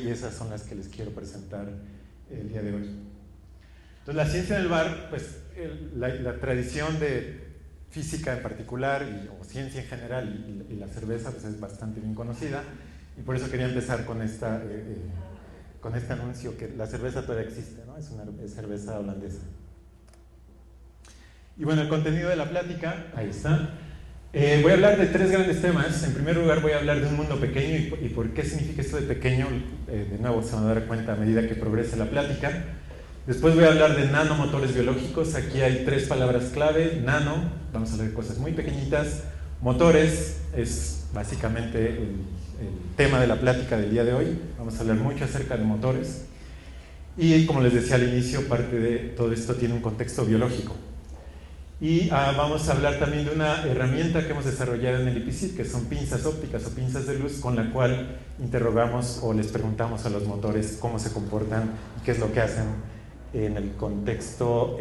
y esas son las que les quiero presentar el día de hoy. Entonces, la ciencia del bar, pues la tradición de física en particular, o ciencia en general, y la cerveza, pues es bastante bien conocida, y por eso quería empezar con este anuncio, que la cerveza todavía existe, ¿no? Es cerveza holandesa. Y bueno, el contenido de la plática, ahí está. Voy a hablar de tres grandes temas. En primer lugar, voy a hablar de un mundo pequeño y por qué significa esto de pequeño. De nuevo, se van a dar cuenta a medida que progrese la plática. Después voy a hablar de nanomotores biológicos. Aquí hay tres palabras clave. Nano, vamos a hablar de cosas muy pequeñitas. Motores, es básicamente el tema de la plática del día de hoy. Vamos a hablar mucho acerca de motores. Y como les decía al inicio, parte de todo esto tiene un contexto biológico. Y vamos a hablar también de una herramienta que hemos desarrollado en el IPCIT, que son pinzas ópticas o pinzas de luz, con la cual interrogamos o les preguntamos a los motores cómo se comportan y qué es lo que hacen en el contexto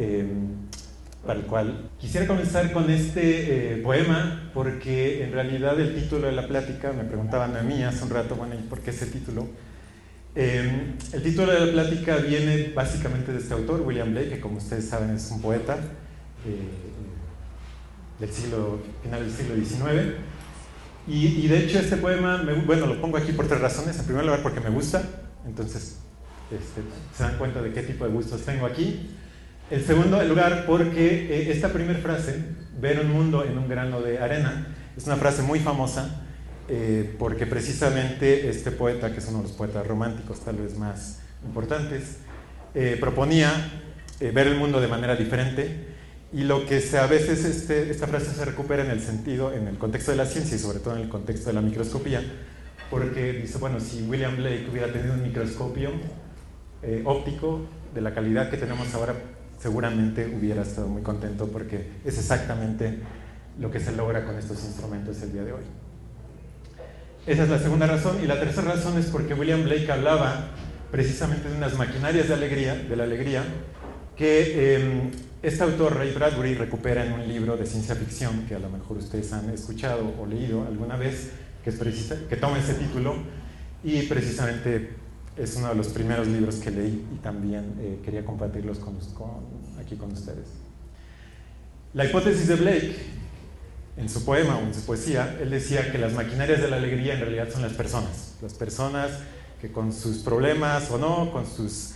para el cual. Quisiera comenzar con este poema, porque en realidad el título de la plática, me preguntaban a mí hace un rato, bueno, ¿y por qué ese título? El título de la plática viene básicamente de este autor, William Blake, que como ustedes saben es un poeta del final del siglo XIX, y de hecho este poema, bueno, lo pongo aquí por tres razones. En primer lugar, porque me gusta, entonces se dan cuenta de qué tipo de gustos tengo aquí. En segundo lugar, porque esta primera frase, ver un mundo en un grano de arena, es una frase muy famosa, porque precisamente este poeta, que es uno de los poetas románticos tal vez más importantes, proponía ver el mundo de manera diferente. Y lo que a veces esta frase se recupera en el sentido, en el contexto de la ciencia y sobre todo en el contexto de la microscopía, porque dice, bueno, si William Blake hubiera tenido un microscopio óptico de la calidad que tenemos ahora, seguramente hubiera estado muy contento, porque es exactamente lo que se logra con estos instrumentos el día de hoy. Esa es la segunda razón. Y la tercera razón es porque William Blake hablaba precisamente de unas maquinarias de la alegría, que este autor, Ray Bradbury, recupera en un libro de ciencia ficción que a lo mejor ustedes han escuchado o leído alguna vez, que toma ese título, y precisamente es uno de los primeros libros que leí y también quería compartirlos aquí con ustedes. La hipótesis de Blake, en su poema o en su poesía, él decía que las maquinarias de la alegría en realidad son las personas que con sus problemas o no, con sus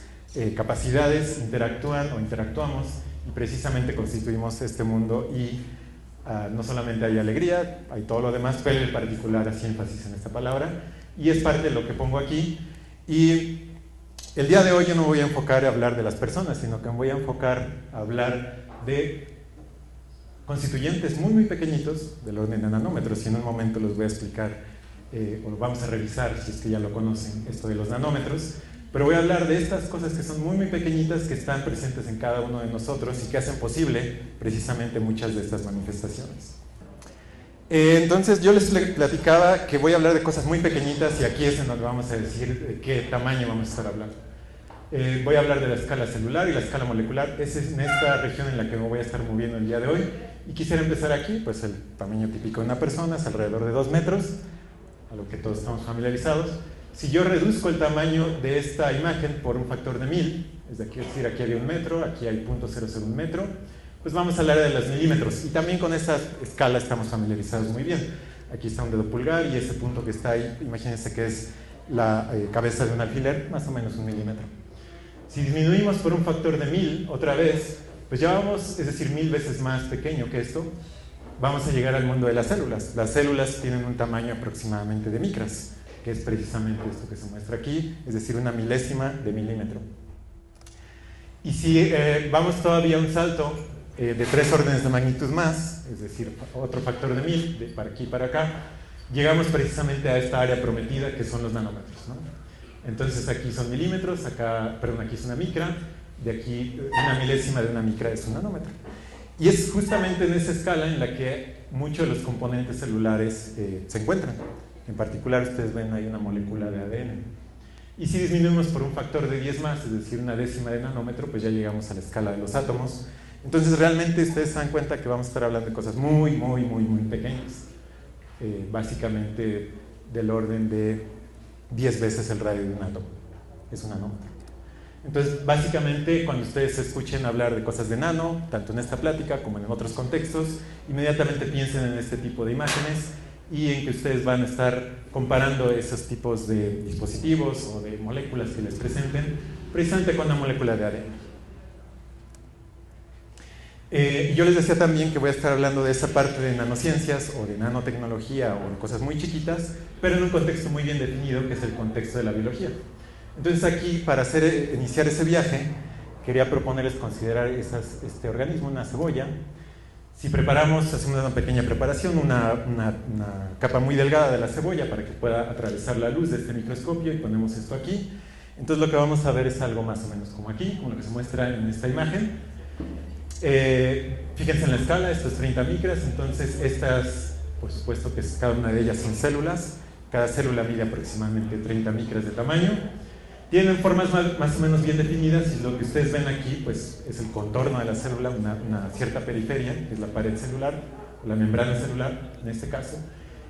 capacidades interactúan o interactuamos, y precisamente constituimos este mundo, y no solamente hay alegría, hay todo lo demás, pero en particular hacía énfasis en esta palabra, y es parte de lo que pongo aquí. Y el día de hoy yo no voy a enfocar a hablar de las personas, sino que me voy a enfocar a hablar de constituyentes muy pequeñitos, del orden de nanómetros, y en un momento los voy a explicar, o lo vamos a revisar si es que ya lo conocen, esto de los nanómetros. Pero voy a hablar de estas cosas que son muy pequeñitas, que están presentes en cada uno de nosotros y que hacen posible precisamente muchas de estas manifestaciones. Entonces yo les platicaba que voy a hablar de cosas muy pequeñitas, y aquí es en donde vamos a decir de qué tamaño vamos a estar hablando. Voy a hablar de la escala celular y la escala molecular. Es en esta región en la que me voy a estar moviendo el día de hoy, y quisiera empezar aquí. Pues el tamaño típico de una persona es alrededor de 2 metros, a lo que todos estamos familiarizados. Si yo reduzco el tamaño de esta imagen por un factor de 1000, es decir, aquí había 1 metro, aquí hay 0.001 metro, pues vamos a hablar de los milímetros, y también con esta escala estamos familiarizados muy bien. Aquí está un dedo pulgar, y ese punto que está ahí, imagínense que es la cabeza de un alfiler, más o menos 1 milímetro. Si disminuimos por un factor de 1000, otra vez, pues ya vamos, es decir, 1000 veces más pequeño que esto, vamos a llegar al mundo de las células. Las células tienen un tamaño aproximadamente de micras, que es precisamente esto que se muestra aquí, es decir, 1 milésima de milímetro. Y si vamos todavía un salto de 3 órdenes de magnitud más, es decir, otro factor de 1000, de para aquí y para acá, llegamos precisamente a esta área prometida, que son los nanómetros, ¿no? Entonces aquí son milímetros, aquí es 1 micra, de aquí 1 milésima de 1 micra es 1 nanómetro. Y es justamente en esa escala en la que muchos de los componentes celulares se encuentran. En particular, ustedes ven ahí una molécula de ADN. Y si disminuimos por un factor de 10 más, es decir, 1/10 de nanómetro, pues ya llegamos a la escala de los átomos. Entonces, realmente ustedes se dan cuenta que vamos a estar hablando de cosas muy pequeñas. Básicamente del orden de 10 veces el radio de un átomo. Es un nanómetro. Entonces, básicamente, cuando ustedes escuchen hablar de cosas de nano, tanto en esta plática como en otros contextos, inmediatamente piensen en este tipo de imágenes y en que ustedes van a estar comparando esos tipos de dispositivos o de moléculas que les presenten, precisamente con una molécula de ADN. Yo les decía también que voy a estar hablando de esa parte de nanociencias o de nanotecnología o de cosas muy chiquitas, pero en un contexto muy bien definido, que es el contexto de la biología. Entonces aquí, para iniciar ese viaje, quería proponerles considerar este organismo, una cebolla. Si preparamos, hacemos una pequeña preparación, una capa muy delgada de la cebolla para que pueda atravesar la luz de este microscopio y ponemos esto aquí. Entonces lo que vamos a ver es algo más o menos como aquí, como lo que se muestra en esta imagen. Fíjense en la escala, esto es 30 micras, entonces estas, por supuesto que cada una de ellas son células, cada célula mide aproximadamente 30 micras de tamaño. Tienen formas más o menos bien definidas y lo que ustedes ven aquí pues, es el contorno de la célula, una cierta periferia, que es la pared celular, la membrana celular en este caso,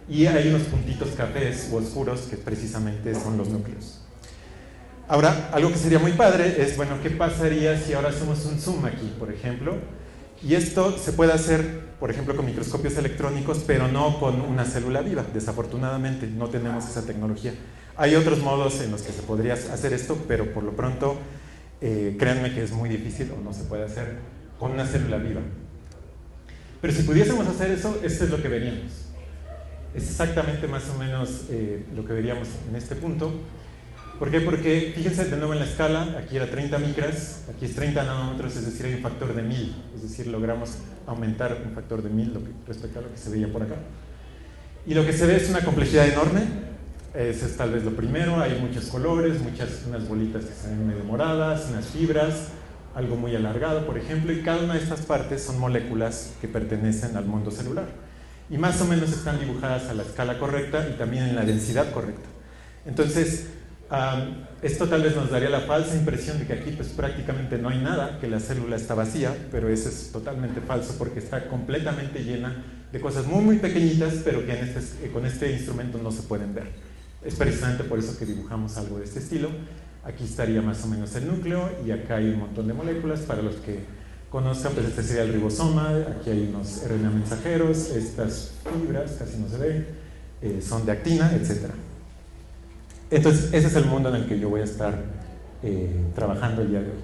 y hay unos puntitos cafés o oscuros que precisamente son los núcleos. Ahora, algo que sería muy padre es, bueno, ¿qué pasaría si ahora hacemos un zoom aquí, por ejemplo? Y esto se puede hacer, por ejemplo, con microscopios electrónicos, pero no con una célula viva. Desafortunadamente, no tenemos esa tecnología. Hay otros modos en los que se podría hacer esto, pero por lo pronto, créanme que es muy difícil o no se puede hacer con una célula viva. Pero si pudiésemos hacer eso, esto es lo que veríamos. Es exactamente más o menos lo que veríamos en este punto. ¿Por qué? Porque fíjense de nuevo en la escala, aquí era 30 micras, aquí es 30 nanómetros, es decir, hay un factor de 1000, es decir, logramos aumentar un factor de 1000 respecto a lo que se veía por acá. Y lo que se ve es una complejidad enorme, ese es tal vez lo primero, hay muchos colores, unas bolitas que se ven medio moradas, unas fibras, algo muy alargado, por ejemplo, y cada una de estas partes son moléculas que pertenecen al mundo celular. Y más o menos están dibujadas a la escala correcta y también en la densidad correcta. Entonces, esto tal vez nos daría la falsa impresión de que aquí pues prácticamente no hay nada, que la célula está vacía, pero eso es totalmente falso porque está completamente llena de cosas muy muy pequeñitas, pero que con este instrumento no se pueden ver. Es precisamente por eso que dibujamos algo de este estilo. Aquí estaría más o menos el núcleo y acá hay un montón de moléculas. Para los que conozcan, pues este sería el ribosoma, aquí hay unos RNA mensajeros, estas fibras casi no se ven, son de actina, etcétera. Entonces, ese es el mundo en el que yo voy a estar trabajando el día de hoy.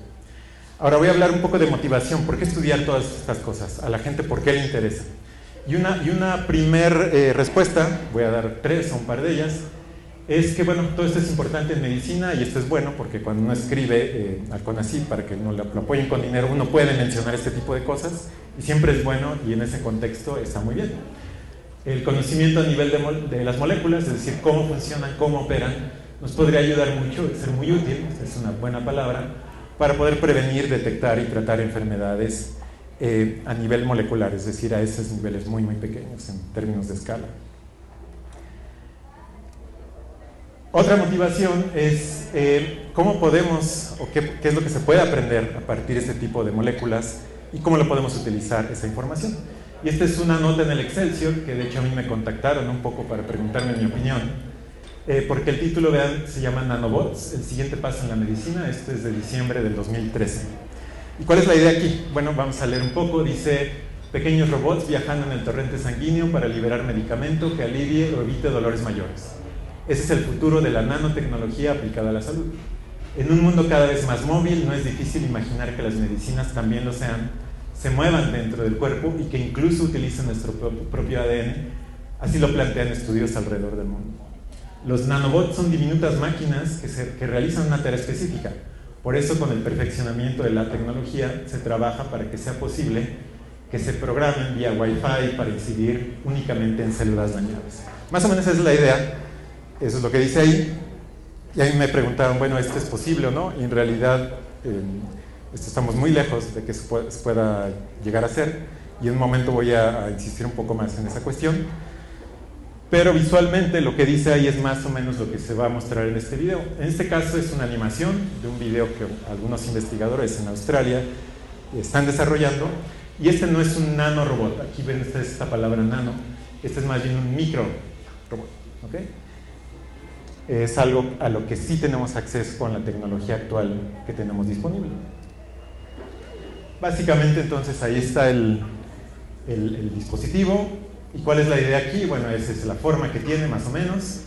Ahora voy a hablar un poco de motivación. ¿Por qué estudiar todas estas cosas? A la gente, ¿por qué le interesa? Y una primer respuesta, voy a dar 3 o un par de ellas, es que, bueno, todo esto es importante en medicina y esto es bueno porque cuando uno escribe al CONACYT para que no lo apoyen con dinero, uno puede mencionar este tipo de cosas y siempre es bueno y en ese contexto está muy bien. El conocimiento a nivel de las moléculas, es decir, cómo funcionan, cómo operan, nos podría ayudar mucho, ser muy útil, es una buena palabra, para poder prevenir, detectar y tratar enfermedades a nivel molecular, es decir, a esos niveles muy muy pequeños en términos de escala. Otra motivación es cómo podemos, o qué es lo que se puede aprender a partir de este tipo de moléculas y cómo lo podemos utilizar esa información. Y esta es una nota en el Excelsior, que de hecho a mí me contactaron un poco para preguntarme mi opinión, porque el título, vean, se llama Nanobots, el siguiente paso en la medicina. Esto es de diciembre del 2013. ¿Y cuál es la idea aquí? Bueno, vamos a leer un poco. Dice, pequeños robots viajando en el torrente sanguíneo para liberar medicamento que alivie o evite dolores mayores. Ese es el futuro de la nanotecnología aplicada a la salud. En un mundo cada vez más móvil, no es difícil imaginar que las medicinas también lo sean, se muevan dentro del cuerpo y que incluso utilicen nuestro propio ADN. Así lo plantean estudios alrededor del mundo. Los nanobots son diminutas máquinas que realizan una tarea específica. Por eso, con el perfeccionamiento de la tecnología, se trabaja para que sea posible que se programen vía Wi-Fi para incidir únicamente en células dañadas. Más o menos esa es la idea, eso es lo que dice ahí. Y a mí me preguntaron, bueno, ¿esto es posible o no? Y en realidad estamos muy lejos de que se pueda llegar a ser, y en un momento voy a insistir un poco más en esa cuestión. Pero visualmente lo que dice ahí es más o menos lo que se va a mostrar en este video. En este caso es una animación de un video que algunos investigadores en Australia están desarrollando, y este no es un nanorobot. Aquí ven esta palabra nano, este es más bien un micro robot, ¿okay? es algo a lo que sí tenemos acceso con la tecnología actual que tenemos disponible. Básicamente, entonces, ahí está el dispositivo. ¿Y cuál es la idea aquí? Bueno, esa es la forma que tiene, más o menos.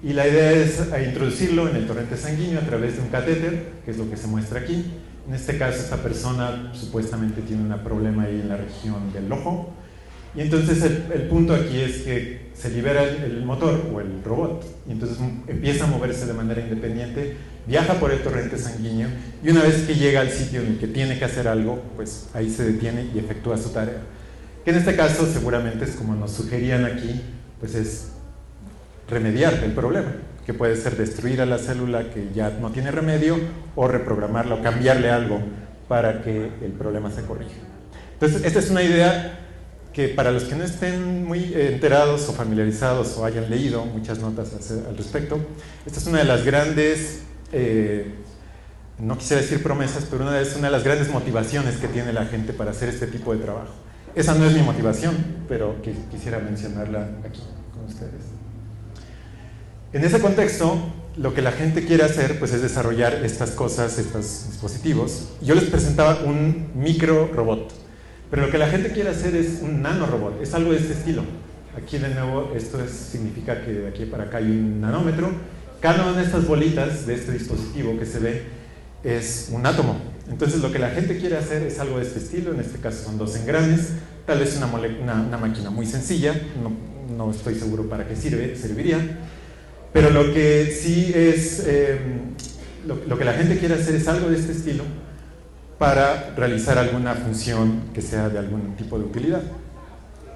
Y la idea es introducirlo en el torrente sanguíneo a través de un catéter, que es lo que se muestra aquí. En este caso, esta persona supuestamente tiene un problema ahí en la región del ojo. Y entonces el punto aquí es que se libera el motor o el robot, y entonces empieza a moverse de manera independiente, viaja por el torrente sanguíneo, y una vez que llega al sitio en el que tiene que hacer algo, pues ahí se detiene y efectúa su tarea. Que en este caso seguramente es como nos sugerían aquí, pues es remediar el problema, que puede ser destruir a la célula que ya no tiene remedio, o reprogramarla o cambiarle algo para que el problema se corrija. Entonces, esta es una idea que para los que no estén muy enterados o familiarizados o hayan leído muchas notas al respecto, esta es una de las grandes, no quisiera decir promesas, pero una de las grandes motivaciones que tiene la gente para hacer este tipo de trabajo. Esa no es mi motivación, pero quisiera mencionarla aquí con ustedes. En ese contexto, lo que la gente quiere hacer pues, es desarrollar estas cosas, estos dispositivos. Yo les presentaba un micro robot, pero lo que la gente quiere hacer es un nanorobot, es algo de este estilo. Aquí de nuevo esto significa que de aquí para acá hay un nanómetro. Cada una de estas bolitas de este dispositivo que se ve es un átomo. Entonces lo que la gente quiere hacer es algo de este estilo, en este caso son 2 engranes, tal vez una máquina muy sencilla, no estoy seguro para qué serviría, pero lo que sí es, lo que la gente quiere hacer es algo de este estilo, para realizar alguna función que sea de algún tipo de utilidad.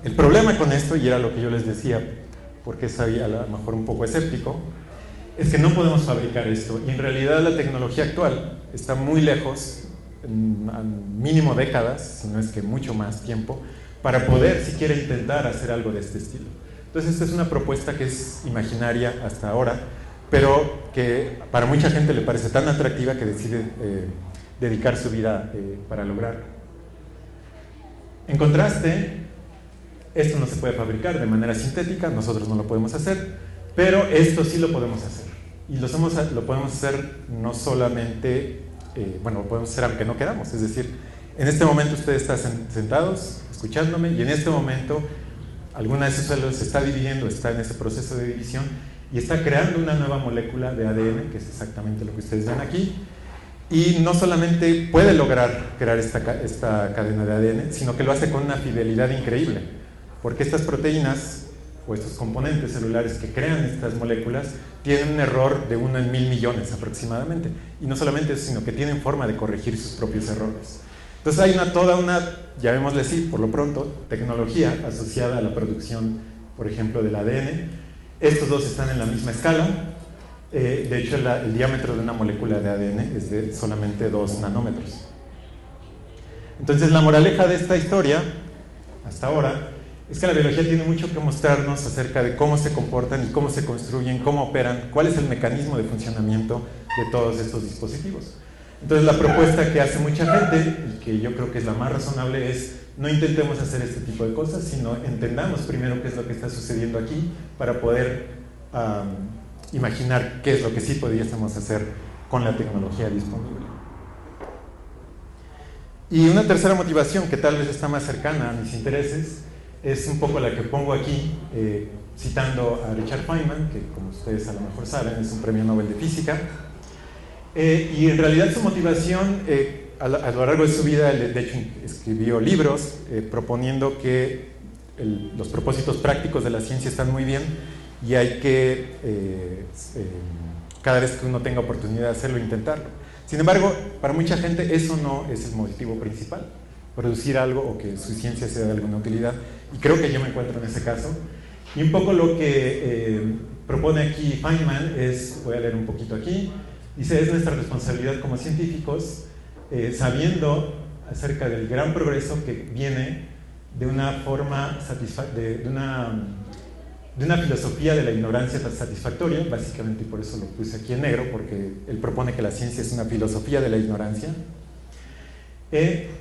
El problema con esto, y era lo que yo les decía, porque soy a lo mejor un poco escéptico, es que no podemos fabricar esto, y en realidad la tecnología actual está muy lejos, mínimo décadas, si no es que mucho más tiempo, para poder siquiera intentar hacer algo de este estilo. Entonces esta es una propuesta que es imaginaria hasta ahora, pero que para mucha gente le parece tan atractiva que decide dedicar su vida para lograrlo. En contraste, esto no se puede fabricar de manera sintética, nosotros no lo podemos hacer, pero esto sí lo podemos hacer. Y lo podemos hacer no solamente, bueno, lo podemos hacer aunque no queramos, es decir, en este momento ustedes están sentados, escuchándome, y en este momento alguna de sus células se está dividiendo, está en ese proceso de división, y está creando una nueva molécula de ADN, que es exactamente lo que ustedes ven aquí. Y no solamente puede lograr crear esta cadena de ADN, sino que lo hace con una fidelidad increíble, porque estas proteínas o estos componentes celulares que crean estas moléculas tienen un error de 1 en 1000 millones aproximadamente, y no solamente eso, sino que tienen forma de corregir sus propios errores. Entonces hay toda una, llamémosle así, por lo pronto, tecnología asociada a la producción, por ejemplo, del ADN. Estos dos están en la misma escala. De hecho, el diámetro de una molécula de ADN es de solamente 2 nanómetros. Entonces, la moraleja de esta historia, hasta ahora, es que la biología tiene mucho que mostrarnos acerca de cómo se comportan y cómo se construyen, cómo operan, cuál es el mecanismo de funcionamiento de todos estos dispositivos. Entonces, la propuesta que hace mucha gente, y que yo creo que es la más razonable, es no intentemos hacer este tipo de cosas, sino entendamos primero qué es lo que está sucediendo aquí para poder imaginar qué es lo que sí pudiésemos hacer con la tecnología disponible. Y una tercera motivación que tal vez está más cercana a mis intereses es un poco la que pongo aquí, citando a Richard Feynman, que como ustedes a lo mejor saben es un premio Nobel de Física, y en realidad su motivación a lo largo de su vida, de hecho escribió libros proponiendo que los propósitos prácticos de la ciencia están muy bien, y hay que, cada vez que uno tenga oportunidad de hacerlo, intentarlo. Sin embargo, para mucha gente eso no es el motivo principal, producir algo o que su ciencia sea de alguna utilidad, y creo que yo me encuentro en ese caso. Y un poco lo que propone aquí Feynman es, voy a leer un poquito aquí, dice: es nuestra responsabilidad como científicos, sabiendo acerca del gran progreso que viene de una forma de una filosofía de la ignorancia satisfactoria, básicamente, y por eso lo puse aquí en negro, porque él propone que la ciencia es una filosofía de la ignorancia.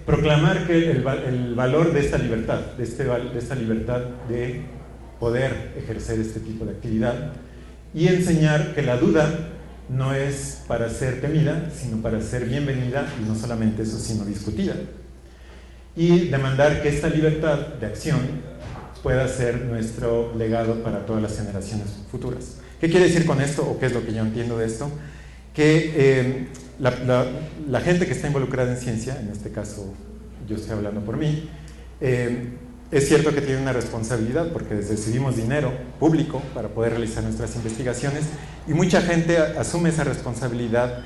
Proclamar que el valor de esta libertad, de esta libertad de poder ejercer este tipo de actividad, y enseñar que la duda no es para ser temida, sino para ser bienvenida, y no solamente eso, sino discutida. Y demandar que esta libertad de acción pueda ser nuestro legado para todas las generaciones futuras. ¿Qué quiere decir con esto, o qué es lo que yo entiendo de esto? Que la gente que está involucrada en ciencia, en este caso yo estoy hablando por mí, es cierto que tiene una responsabilidad porque recibimos dinero público para poder realizar nuestras investigaciones, y mucha gente asume esa responsabilidad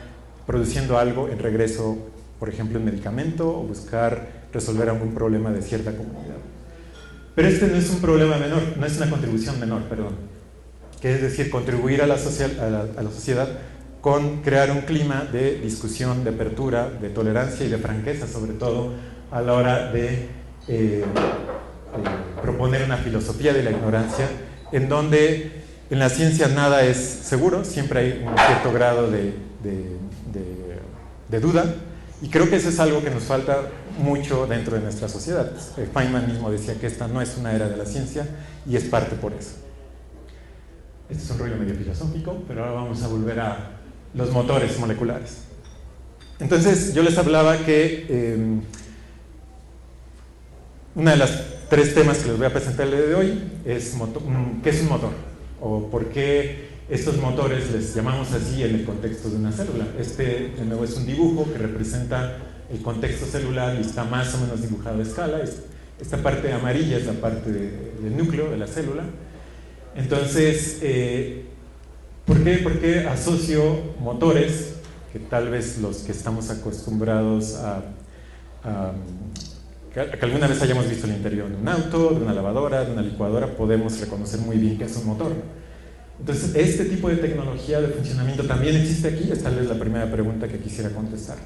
produciendo algo en regreso, por ejemplo, un medicamento, o buscar resolver algún problema de cierta comunidad. Pero este no es un problema menor, no es una contribución menor, perdón, que es decir, contribuir a la sociedad con crear un clima de discusión, de apertura, de tolerancia y de franqueza, sobre todo a la hora de proponer una filosofía de la ignorancia, en donde en la ciencia nada es seguro, siempre hay un cierto grado de duda, y creo que eso es algo que nos falta mucho dentro de nuestra sociedad. Feynman mismo decía que esta no es una era de la ciencia, y es parte por eso. Este es un rollo medio filosófico, pero ahora vamos a volver a los motores moleculares. Entonces, yo les hablaba que una de las tres temas que les voy a presentar el día de hoy es ¿qué es un motor? O por qué estos motores les llamamos así en el contexto de una célula. Este, de nuevo, es un dibujo que representa el contexto celular y está más o menos dibujado a escala. Esta parte amarilla es la parte del núcleo de la célula. Entonces, ¿por qué asocio motores, que tal vez los que estamos acostumbrados que alguna vez hayamos visto el interior de un auto, de una lavadora, de una licuadora, podemos reconocer muy bien que es un motor? Entonces, este tipo de tecnología de funcionamiento también existe aquí. Es tal vez la primera pregunta que quisiera contestar.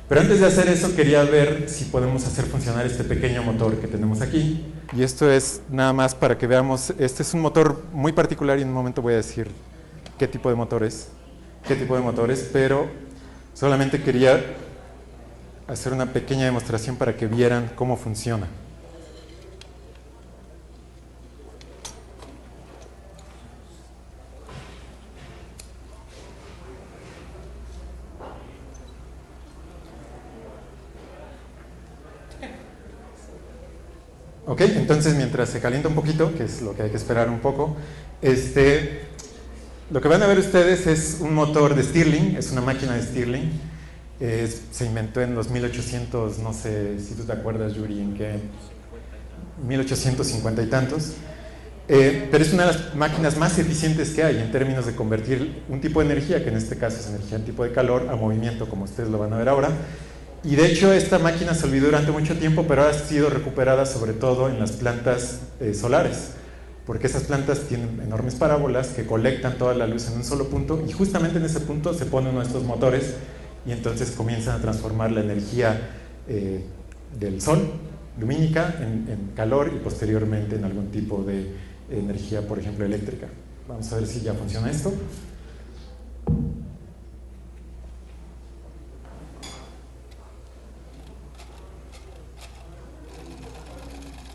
Pero antes de hacer eso, quería ver si podemos hacer funcionar este pequeño motor que tenemos aquí. Y esto es nada más para que veamos. Este es un motor muy particular, y en un momento voy a decir qué tipo de motor es, pero solamente quería hacer una pequeña demostración para que vieran cómo funciona. Ok, entonces mientras se calienta un poquito, que es lo que hay que esperar un poco, lo que van a ver ustedes es un motor de Stirling, es una máquina de Stirling. Se inventó en los 1800, no sé si tú te acuerdas, Yuri, en qué, 1850 y tantos, pero es una de las máquinas más eficientes que hay en términos de convertir un tipo de energía, que en este caso es energía en tipo de calor, a movimiento, como ustedes lo van a ver ahora. Y de hecho esta máquina se olvidó durante mucho tiempo, pero ha sido recuperada sobre todo en las plantas solares, porque esas plantas tienen enormes parábolas que colectan toda la luz en un solo punto, y justamente en ese punto se pone uno de estos motores, y entonces comienzan a transformar la energía del sol, lumínica, en calor, y posteriormente en algún tipo de energía, por ejemplo, eléctrica. Vamos a ver si ya funciona esto.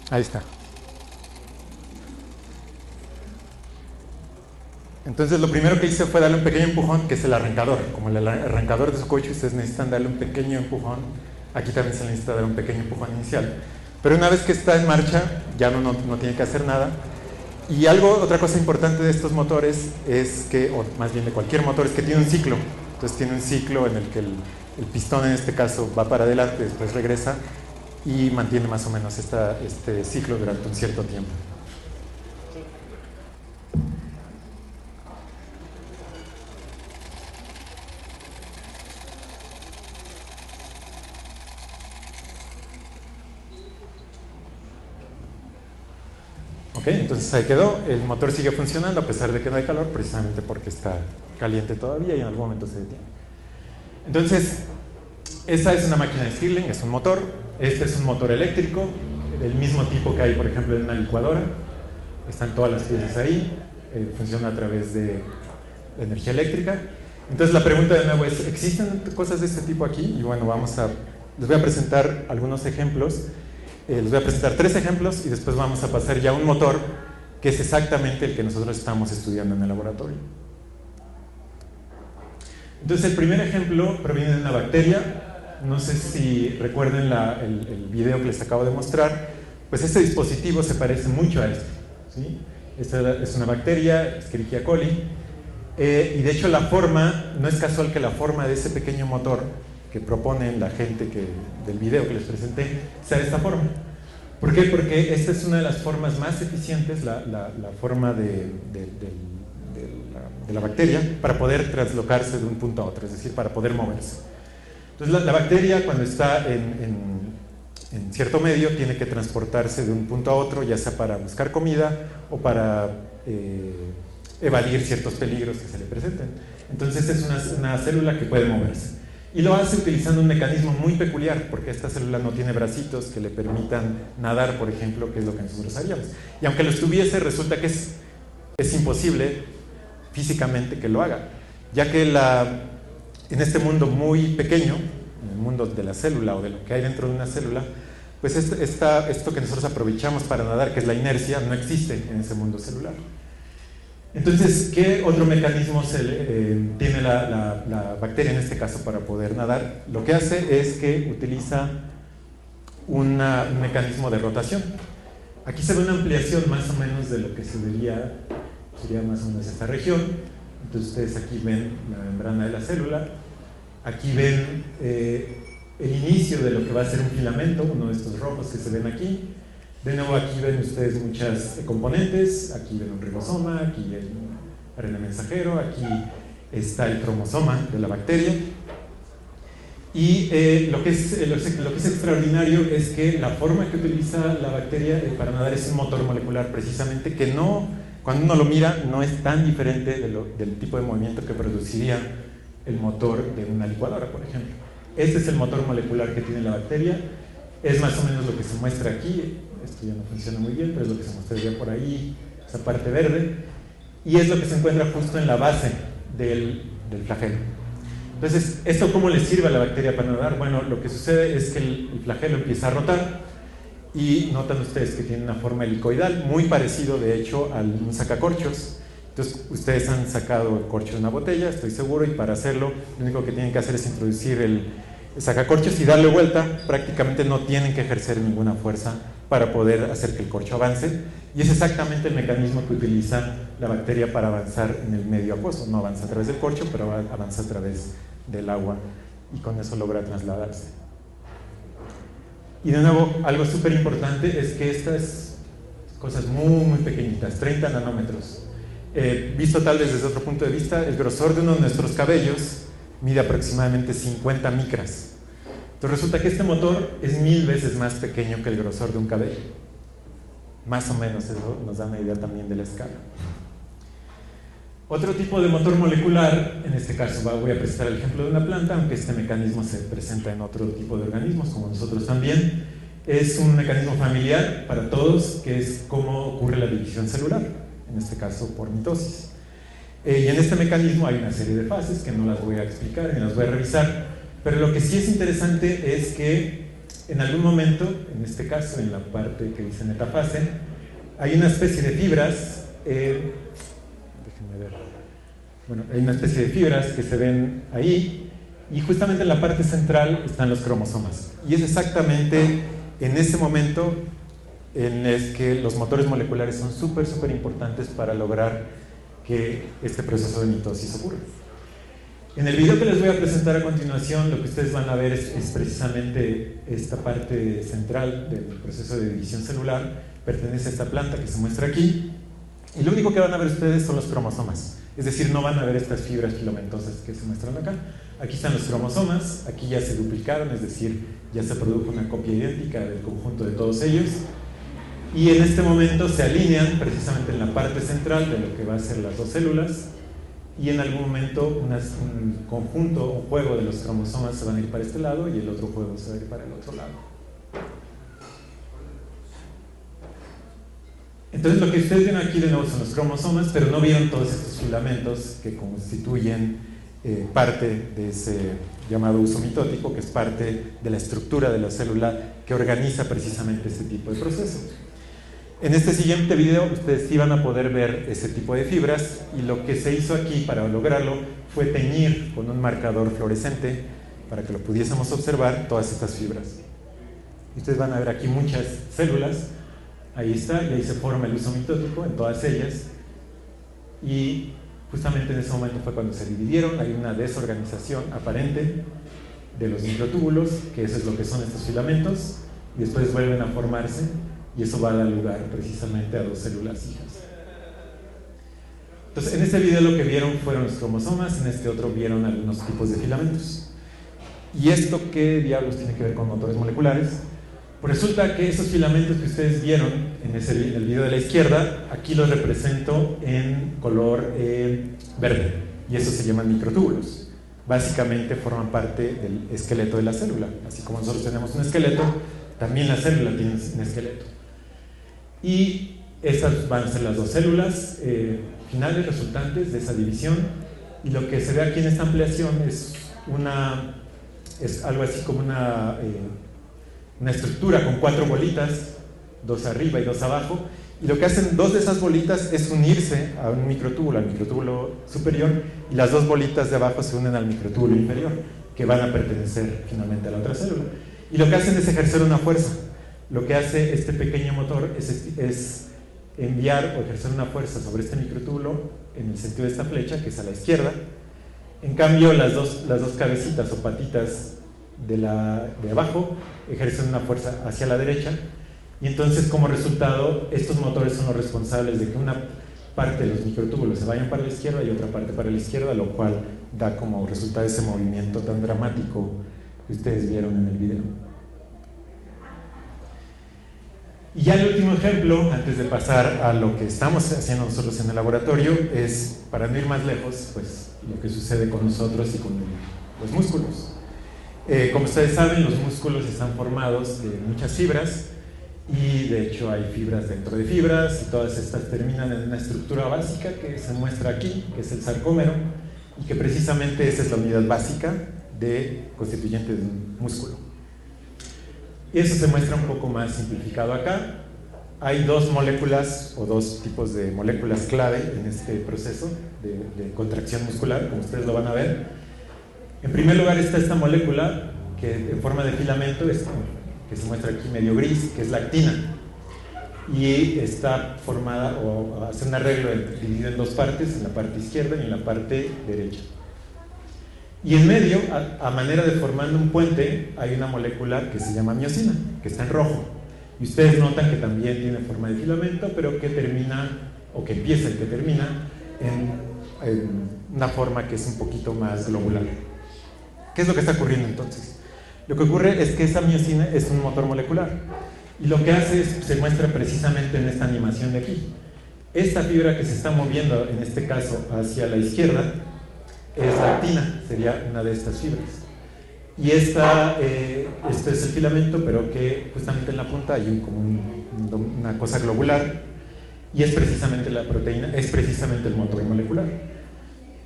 Ahí está. Entonces lo primero que hice fue darle un pequeño empujón, que es el arrancador. Como el arrancador de su coche, ustedes necesitan darle un pequeño empujón. Aquí también se necesita dar un pequeño empujón inicial. Pero una vez que está en marcha, ya no tiene que hacer nada. Y otra cosa importante de estos motores es que, o más bien de cualquier motor, es que tiene un ciclo. Entonces tiene un ciclo en el que el pistón en este caso va para adelante, después regresa, y mantiene más o menos este ciclo durante un cierto tiempo. Ok, entonces ahí quedó. El motor sigue funcionando a pesar de que no hay calor, precisamente porque está caliente todavía y en algún momento se detiene. Entonces, esta es una máquina de Stirling, es un motor. Este es un motor eléctrico, del mismo tipo que hay, por ejemplo, en una licuadora. Están todas las piezas ahí, funciona a través de energía eléctrica. Entonces la pregunta de nuevo es, ¿existen cosas de este tipo aquí? Y bueno, les voy a presentar algunos ejemplos. Les voy a presentar 3 ejemplos y después vamos a pasar ya a un motor que es exactamente el que nosotros estamos estudiando en el laboratorio. Entonces, el primer ejemplo proviene de una bacteria. No sé si recuerden el video que les acabo de mostrar. Pues este dispositivo se parece mucho a este, ¿sí? Esta es una bacteria, Escherichia coli, y de hecho la forma, no es casual que la forma de ese pequeño motor que proponen la gente del video que les presenté sea de esta forma. ¿Por qué? Porque esta es una de las formas más eficientes, la forma de la bacteria, para poder traslocarse de un punto a otro, es decir, para poder moverse. Entonces la bacteria, cuando está en cierto medio, tiene que transportarse de un punto a otro, ya sea para buscar comida o para evadir ciertos peligros que se le presenten. Entonces es una célula que puede moverse. Y lo hace utilizando un mecanismo muy peculiar, porque esta célula no tiene bracitos que le permitan nadar, por ejemplo, que es lo que nosotros haríamos. Y aunque lo estuviese, resulta que es imposible físicamente que lo haga, ya que en este mundo muy pequeño, en el mundo de la célula o de lo que hay dentro de una célula, pues esto que nosotros aprovechamos para nadar, que es la inercia, no existe en ese mundo celular. Entonces, ¿qué otro mecanismo tiene la bacteria en este caso para poder nadar? Lo que hace es que utiliza un mecanismo de rotación. Aquí se ve una ampliación más o menos de lo que sería más o menos esta región. Entonces ustedes aquí ven la membrana de la célula, aquí ven el inicio de lo que va a ser un filamento, uno de estos rojos que se ven aquí. De nuevo aquí ven ustedes muchas componentes, aquí ven un ribosoma, aquí el ARN mensajero, aquí está el cromosoma de la bacteria. Y lo que es extraordinario es que la forma que utiliza la bacteria para nadar es un motor molecular, precisamente, que cuando uno lo mira no es tan diferente del tipo de movimiento que produciría el motor de una licuadora, por ejemplo. Este es el motor molecular que tiene la bacteria, es más o menos lo que se muestra aquí. Esto ya no funciona muy bien, pero es lo que se mostraría por ahí, esa parte verde, y es lo que se encuentra justo en la base del flagelo. Entonces, ¿esto cómo le sirve a la bacteria para nadar? Bueno, lo que sucede es que el flagelo empieza a rotar y notan ustedes que tiene una forma helicoidal, muy parecido de hecho a un sacacorchos. Entonces, ustedes han sacado el corcho de una botella, estoy seguro, y para hacerlo lo único que tienen que hacer es introducir el sacacorchos y darle vuelta. Prácticamente no tienen que ejercer ninguna fuerza para poder hacer que el corcho avance, y es exactamente el mecanismo que utiliza la bacteria para avanzar en el medio acuoso. No avanza a través del corcho, pero avanza a través del agua, y con eso logra trasladarse. Y de nuevo, algo súper importante es que estas cosas muy, muy pequeñitas, 30 nanómetros, visto tal vez desde otro punto de vista, el grosor de uno de nuestros cabellos mide aproximadamente 50 micras. Entonces resulta que este motor es 1000 veces más pequeño que el grosor de un cabello. Más o menos eso nos da una idea también de la escala. Otro tipo de motor molecular, en este caso voy a presentar el ejemplo de una planta, aunque este mecanismo se presenta en otro tipo de organismos, como nosotros también. Es un mecanismo familiar para todos, que es cómo ocurre la división celular, en este caso por mitosis. Y en este mecanismo hay una serie de fases que no las voy a explicar ni las voy a revisar, pero lo que sí es interesante es que en algún momento, en este caso en la parte que dice metafase, hay una especie de fibras, déjenme ver, bueno, hay una especie de fibras que se ven ahí, y justamente en la parte central están los cromosomas, y es exactamente en ese momento en el que los motores moleculares son súper importantes para lograr que este proceso de mitosis ocurra. En el video que les voy a presentar a continuación, lo que ustedes van a ver es precisamente esta parte central del proceso de división celular. Pertenece a esta planta que se muestra aquí, y lo único que van a ver ustedes son los cromosomas, es decir, no van a ver estas fibras filamentosas que se muestran acá. Aquí están los cromosomas, aquí ya se duplicaron, es decir, ya se produjo una copia idéntica del conjunto de todos ellos, y en este momento se alinean precisamente en la parte central de lo que va a ser las dos células, y en algún momento un conjunto, un juego de los cromosomas se van a ir para este lado y el otro juego se va a ir para el otro lado. Entonces lo que ustedes ven aquí de nuevo son los cromosomas, pero no vieron todos estos filamentos que constituyen parte de ese llamado uso mitótico, que es parte de la estructura de la célula que organiza precisamente este tipo de proceso. En este siguiente video ustedes sí van a poder ver ese tipo de fibras, y lo que se hizo aquí para lograrlo fue teñir con un marcador fluorescente para que lo pudiésemos observar todas estas fibras. Ustedes van a ver aquí muchas células, ahí está, y ahí se forma el uso mitótico en todas ellas, y justamente en ese momento fue cuando se dividieron. Hay una desorganización aparente de los microtúbulos, que eso es lo que son estos filamentos, y después vuelven a formarse, y eso va a dar lugar precisamente a dos células hijas. Entonces, en este video lo que vieron fueron los cromosomas, en este otro vieron algunos tipos de filamentos. ¿Y esto qué diablos tiene que ver con motores moleculares? Pues resulta que esos filamentos que ustedes vieron en el video de la izquierda, aquí los represento en color verde, y esos se llaman microtúbulos. Básicamente forman parte del esqueleto de la célula. Así como nosotros tenemos un esqueleto, también la célula tiene un esqueleto. Y estas van a ser las dos células finales resultantes de esa división, y lo que se ve aquí en esta ampliación es algo así como una estructura con 4 bolitas, 2 arriba y 2 abajo, y lo que hacen 2 de esas bolitas es unirse a un microtúbulo, al microtúbulo superior, y las 2 bolitas de abajo se unen al microtúbulo inferior, que van a pertenecer finalmente a la otra célula. Y lo que hacen es ejercer una fuerza. Lo que hace este pequeño motor es enviar o ejercer una fuerza sobre este microtúbulo en el sentido de esta flecha, que es a la izquierda. En cambio, las dos cabecitas o patitas de abajo ejercen una fuerza hacia la derecha, y entonces como resultado estos motores son los responsables de que una parte de los microtúbulos se vayan para la izquierda y otra parte para la izquierda, lo cual da como resultado ese movimiento tan dramático que ustedes vieron en el video. Y ya el último ejemplo, antes de pasar a lo que estamos haciendo nosotros en el laboratorio, es, para no ir más lejos, pues lo que sucede con nosotros y con los músculos. Como ustedes saben, los músculos están formados de muchas fibras, y de hecho hay fibras dentro de fibras, y todas estas terminan en una estructura básica que se muestra aquí, que es el sarcómero, y que precisamente esa es la unidad básica constituyente de un músculo. Y eso se muestra un poco más simplificado acá. Hay 2 moléculas o 2 tipos de moléculas clave en este proceso de contracción muscular, como ustedes lo van a ver. En primer lugar está esta molécula que en forma de filamento, que se muestra aquí medio gris, que es la actina, y está formada o hace un arreglo dividido en 2 partes, en la parte izquierda y en la parte derecha. Y en medio, a manera de formando un puente, hay una molécula que se llama miosina, que está en rojo. Y ustedes notan que también tiene forma de filamento, pero que termina, o que empieza y que termina, en una forma que es un poquito más globular. ¿Qué es lo que está ocurriendo entonces? Lo que ocurre es que esa miosina es un motor molecular. Y lo que hace se muestra precisamente en esta animación de aquí. Esta fibra que se está moviendo, en este caso hacia la izquierda, es la actina, sería una de estas fibras. Y este es el filamento, pero que justamente en la punta hay una cosa globular, y es precisamente la proteína, es precisamente el motor molecular.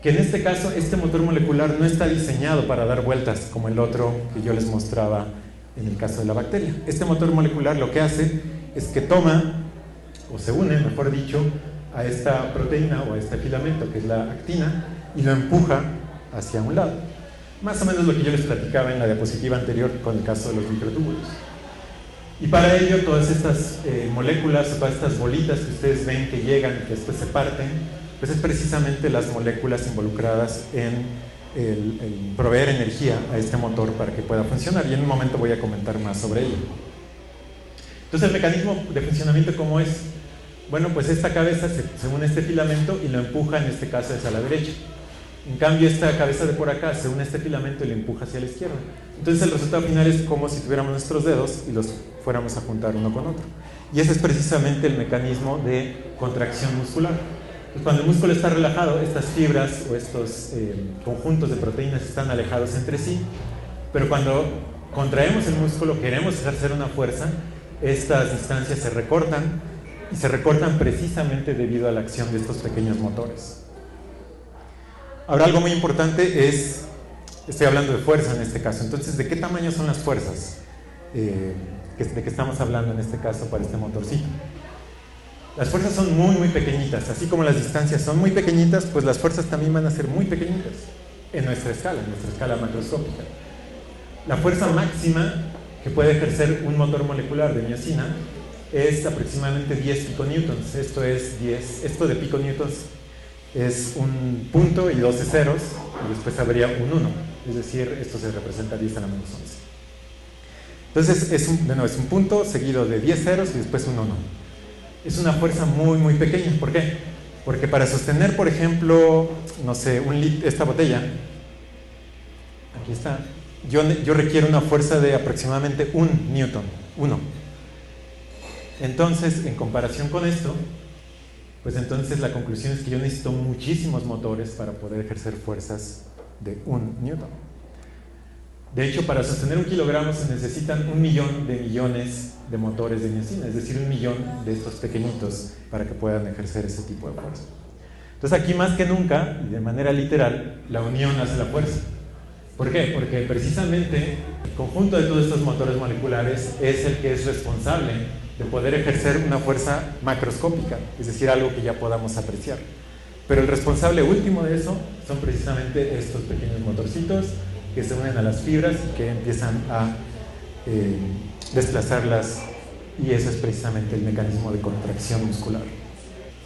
Que en este caso, este motor molecular no está diseñado para dar vueltas como el otro que yo les mostraba en el caso de la bacteria. Este motor molecular lo que hace es que toma, o se une, mejor dicho, a esta proteína o a este filamento que es la actina, y lo empuja hacia un lado. Más o menos lo que yo les platicaba en la diapositiva anterior con el caso de los microtúbulos. Y para ello todas estas moléculas o todas estas bolitas que ustedes ven que llegan y que después se parten, pues es precisamente las moléculas involucradas en el proveer energía a este motor para que pueda funcionar, y en un momento voy a comentar más sobre ello. Entonces, el mecanismo de funcionamiento, ¿cómo es? Bueno, pues esta cabeza se une a este filamento y lo empuja, en este caso, hacia la derecha. En cambio, esta cabeza de por acá se une a este filamento y lo empuja hacia la izquierda. Entonces, el resultado final es como si tuviéramos nuestros dedos y los fuéramos a juntar uno con otro. Y ese es precisamente el mecanismo de contracción muscular. Pues cuando el músculo está relajado, estas fibras o estos conjuntos de proteínas están alejados entre sí, pero cuando contraemos el músculo, queremos ejercer una fuerza, estas distancias se recortan, y se recortan precisamente debido a la acción de estos pequeños motores. Ahora, algo muy importante es, estoy hablando de fuerza en este caso, entonces, ¿de qué tamaño son las fuerzas de que estamos hablando en este caso para este motorcito? Las fuerzas son muy pequeñitas, así como las distancias son muy pequeñitas, pues las fuerzas también van a ser muy pequeñitas en nuestra escala macroscópica. La fuerza máxima que puede ejercer un motor molecular de miosina es aproximadamente 10 piconewtons. Esto de piconewtons es un punto y 12 ceros, y después habría un 1, es decir, esto se representa 10 a la menos 11. Entonces es un punto seguido de 10 ceros y después un 1. Es una fuerza muy pequeña. ¿Por qué? Porque para sostener, por ejemplo, no sé, esta botella, aquí está, yo requiero una fuerza de aproximadamente 1 newton, 1. Entonces, en comparación con esto, pues entonces la conclusión es que yo necesito muchísimos motores para poder ejercer fuerzas de 1 newton. De hecho, para sostener 1 kilogramo se necesitan 1 millón de millones de motores de miosina, es decir, 1 millón de estos pequeñitos para que puedan ejercer ese tipo de fuerza. Entonces aquí más que nunca, y de manera literal, la unión hace la fuerza. ¿Por qué? Porque precisamente el conjunto de todos estos motores moleculares es el que es responsable de poder ejercer una fuerza macroscópica, es decir, algo que ya podamos apreciar. Pero el responsable último de eso son precisamente estos pequeños motorcitos que se unen a las fibras y que empiezan a desplazarlas, y eso es precisamente el mecanismo de contracción muscular.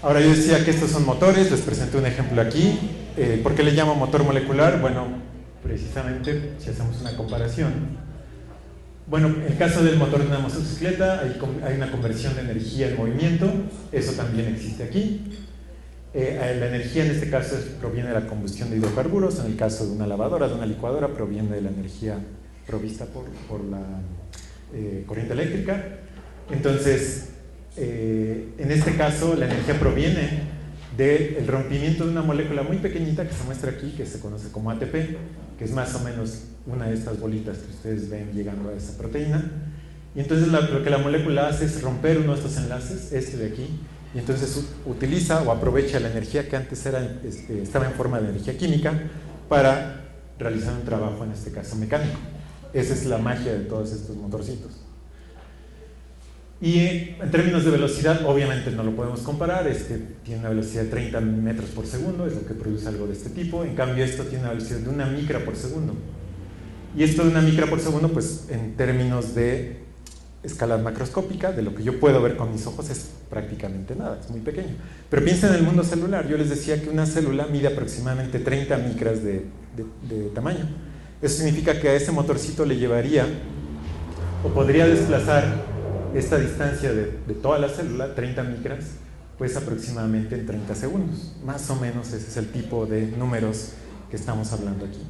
Ahora, yo decía que estos son motores, les presenté un ejemplo aquí. ¿Por qué le llamo motor molecular? Bueno, precisamente si hacemos una comparación, bueno, en el caso del motor de una motocicleta hay una conversión de energía en movimiento, eso también existe aquí. La energía en este caso proviene de la combustión de hidrocarburos, en el caso de una lavadora, de una licuadora, proviene de la energía provista por la corriente eléctrica. Entonces, en este caso la energía proviene del rompimiento de una molécula muy pequeñita que se muestra aquí, que se conoce como ATP, que es más o menos una de estas bolitas que ustedes ven llegando a esa proteína. Y entonces lo que la molécula hace es romper uno de estos enlaces, este de aquí, y entonces utiliza o aprovecha la energía que antes estaba en forma de energía química para realizar un trabajo, en este caso mecánico. Esa es la magia de todos estos motorcitos. Y en términos de velocidad, obviamente no lo podemos comparar. Tiene una velocidad de 30 metros por segundo, es lo que produce algo de este tipo. En cambio, esto tiene una velocidad de 1 micra por segundo. Y esto de 1 micra por segundo, pues en términos de escala macroscópica, de lo que yo puedo ver con mis ojos, es prácticamente nada, es muy pequeño. Pero piensen en el mundo celular. Yo les decía que una célula mide aproximadamente 30 micras de tamaño. Eso significa que a ese motorcito le llevaría, o podría desplazar esta distancia de toda la célula, 30 micras, pues aproximadamente en 30 segundos. Más o menos ese es el tipo de números que estamos hablando aquí.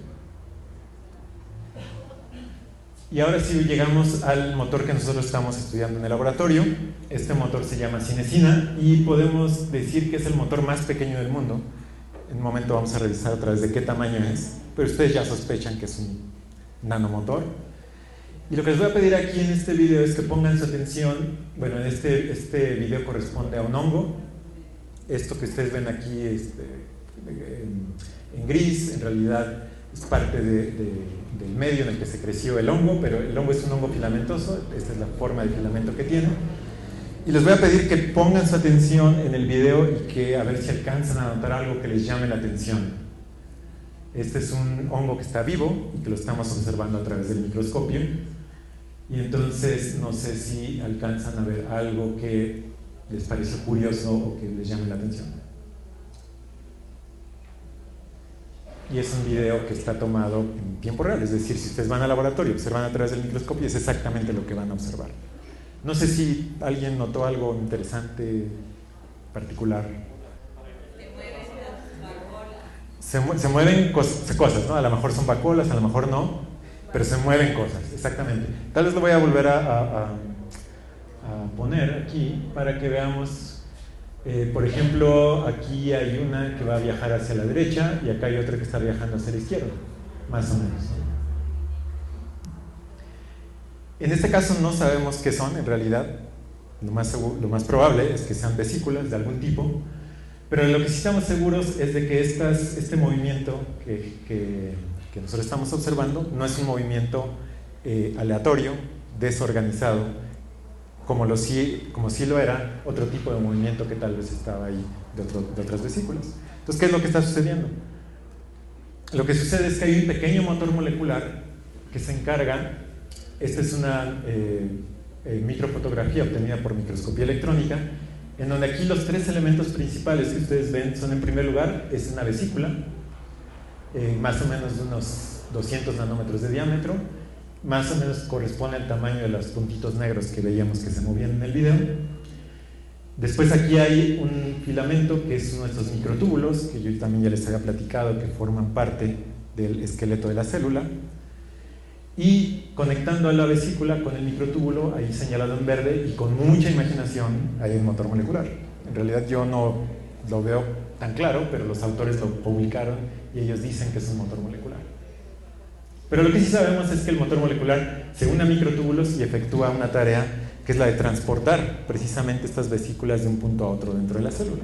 Y ahora sí llegamos al motor que nosotros estamos estudiando en el laboratorio. Este motor se llama cinesina y podemos decir que es el motor más pequeño del mundo. En un momento vamos a revisar otra vez de qué tamaño es, pero ustedes ya sospechan que es un nanomotor. Y lo que les voy a pedir aquí en este video es que pongan su atención. Bueno, este video corresponde a un hongo. Esto que ustedes ven aquí en gris, en realidad es parte del medio en el que se creció el hongo, pero el hongo es un hongo filamentoso. Esta es la forma de filamento que tiene. Y les voy a pedir que pongan su atención en el video y que a ver si alcanzan a notar algo que les llame la atención. Este es un hongo que está vivo y que lo estamos observando a través del microscopio. Y entonces no sé si alcanzan a ver algo que les pareció curioso o que les llame la atención. Y es un video que está tomado en tiempo real, es decir, si ustedes van al laboratorio y observan a través del microscopio, es exactamente lo que van a observar. No sé si alguien notó algo interesante, particular. Se mueven cosas, ¿no? A lo mejor son vacuolas, a lo mejor no, pero se mueven cosas, exactamente. Tal vez lo voy a volver a poner aquí para que veamos. Por ejemplo, aquí hay una que va a viajar hacia la derecha y acá hay otra que está viajando hacia la izquierda, más o menos. En este caso no sabemos qué son, en realidad. Lo más probable es que sean vesículas de algún tipo, pero lo que sí estamos seguros es de que este movimiento que nosotros estamos observando no es un movimiento aleatorio, desorganizado, como sí lo era otro tipo de movimiento que tal vez estaba ahí de otras vesículas. Entonces, ¿qué es lo que está sucediendo? Lo que sucede es que hay un pequeño motor molecular que se encarga, esta es una microfotografía obtenida por microscopía electrónica, en donde aquí los tres elementos principales que ustedes ven son, en primer lugar, es una vesícula, más o menos de unos 200 nanómetros de diámetro, más o menos corresponde al tamaño de los puntitos negros que veíamos que se movían en el video. Después aquí hay un filamento que es uno de estos microtúbulos, que yo también ya les había platicado, que forman parte del esqueleto de la célula. Y conectando a la vesícula con el microtúbulo, ahí señalado en verde, y con mucha imaginación, hay un motor molecular. En realidad yo no lo veo tan claro, pero los autores lo publicaron y ellos dicen que es un motor molecular. Pero lo que sí sabemos es que el motor molecular se une a microtúbulos y efectúa una tarea que es la de transportar precisamente estas vesículas de un punto a otro dentro de la célula.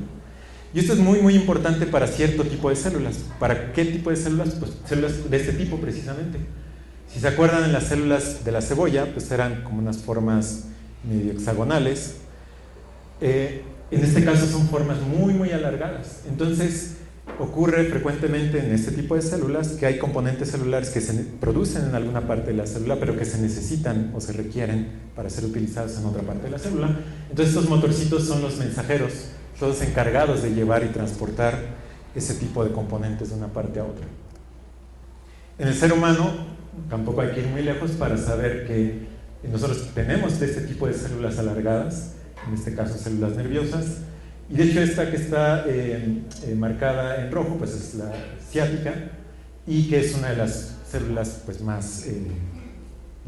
Y esto es muy, muy importante para cierto tipo de células. ¿Para qué tipo de células? Pues células de este tipo precisamente. Si se acuerdan, en las células de la cebolla, pues eran como unas formas medio hexagonales. En este caso son formas muy, muy alargadas. Entonces, ocurre frecuentemente en este tipo de células que hay componentes celulares que se producen en alguna parte de la célula, pero que se necesitan o se requieren para ser utilizados en otra parte de la célula. Entonces, estos motorcitos son los mensajeros, todos encargados de llevar y transportar ese tipo de componentes de una parte a otra. En el ser humano, tampoco hay que ir muy lejos para saber que nosotros tenemos de este tipo de células alargadas, en este caso células nerviosas, y de hecho esta que está marcada en rojo pues es la ciática, y que es una de las células pues más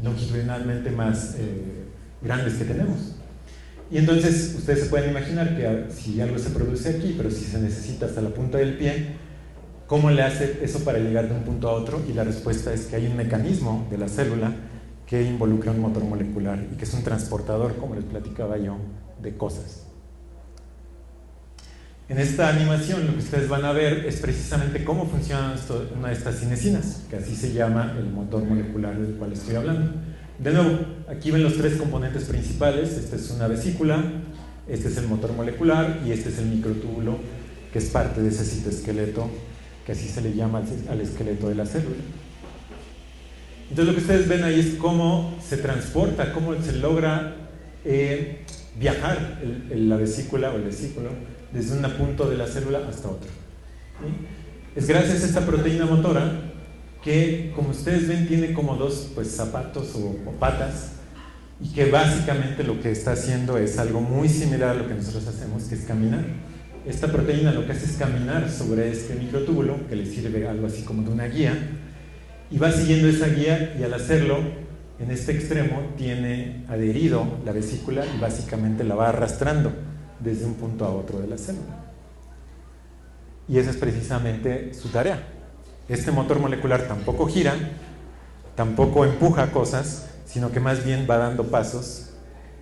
longitudinalmente más grandes que tenemos. Y entonces ustedes se pueden imaginar que si algo se produce aquí, pero si se necesita hasta la punta del pie, ¿cómo le hace eso para llegar de un punto a otro? Y la respuesta es que hay un mecanismo de la célula que involucra un motor molecular y que es un transportador, como les platicaba yo, de cosas. En esta animación lo que ustedes van a ver es precisamente cómo funciona una de estas cinesinas, que así se llama el motor molecular del cual estoy hablando. De nuevo, aquí ven los tres componentes principales. Esta es una vesícula, este es el motor molecular y este es el microtúbulo, que es parte de ese citoesqueleto, que así se le llama al esqueleto de la célula. Entonces lo que ustedes ven ahí es cómo se transporta, cómo se logra viajar la vesícula o el vesículo desde un punto de la célula hasta otro. ¿Sí? Es gracias a esta proteína motora que, como ustedes ven, tiene como dos zapatos o patas, y que básicamente lo que está haciendo es algo muy similar a lo que nosotros hacemos, que es caminar. Esta proteína lo que hace es caminar sobre este microtúbulo, que le sirve algo así como de una guía, y va siguiendo esa guía, y al hacerlo, en este extremo tiene adherido la vesícula y básicamente la va arrastrando desde un punto a otro de la célula. Y esa es precisamente su tarea. Este motor molecular tampoco gira, tampoco empuja cosas, sino que más bien va dando pasos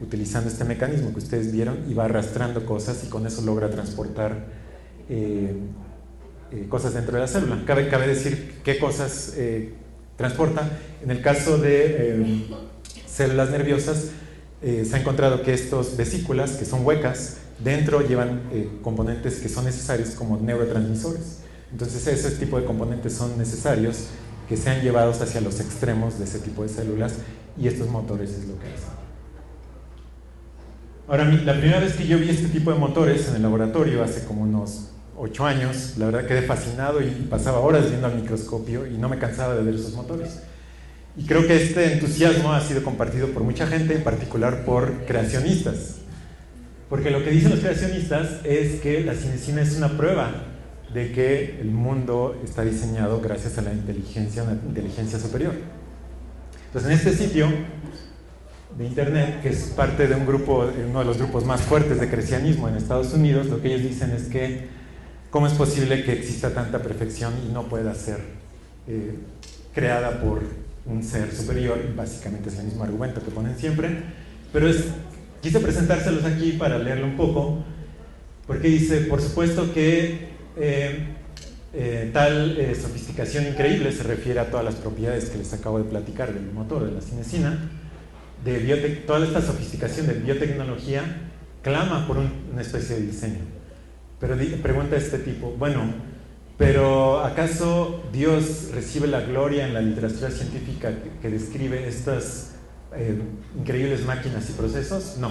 utilizando este mecanismo que ustedes vieron, y va arrastrando cosas, y con eso logra transportar cosas dentro de la célula. Cabe decir qué cosas transporta. En el caso de células nerviosas, se ha encontrado que estas vesículas, que son huecas, dentro llevan componentes que son necesarios como neurotransmisores. Entonces ese tipo de componentes son necesarios, que sean llevados hacia los extremos de ese tipo de células, y estos motores es lo que hacen. Ahora, la primera vez que yo vi este tipo de motores en el laboratorio, hace como unos 8 años, la verdad quedé fascinado y pasaba horas viendo al microscopio y no me cansaba de ver esos motores. Y creo que este entusiasmo ha sido compartido por mucha gente, en particular por creacionistas. Porque lo que dicen los creacionistas es que la cinesina es una prueba de que el mundo está diseñado gracias a la inteligencia, una inteligencia superior. Entonces, en este sitio de internet, que es parte de un grupo, uno de los grupos más fuertes de creacionismo en Estados Unidos, lo que ellos dicen es que ¿cómo es posible que exista tanta perfección y no pueda ser creada por un ser superior? Básicamente es el mismo argumento que ponen siempre, pero quise presentárselos aquí para leerlo un poco, porque dice, por supuesto que tal sofisticación increíble se refiere a todas las propiedades que les acabo de platicar del motor de la cinesina, toda esta sofisticación de biotecnología clama por una especie de diseño. Pero pregunta este tipo, bueno, ¿pero acaso Dios recibe la gloria en la literatura científica que describe estas increíbles máquinas y procesos? No.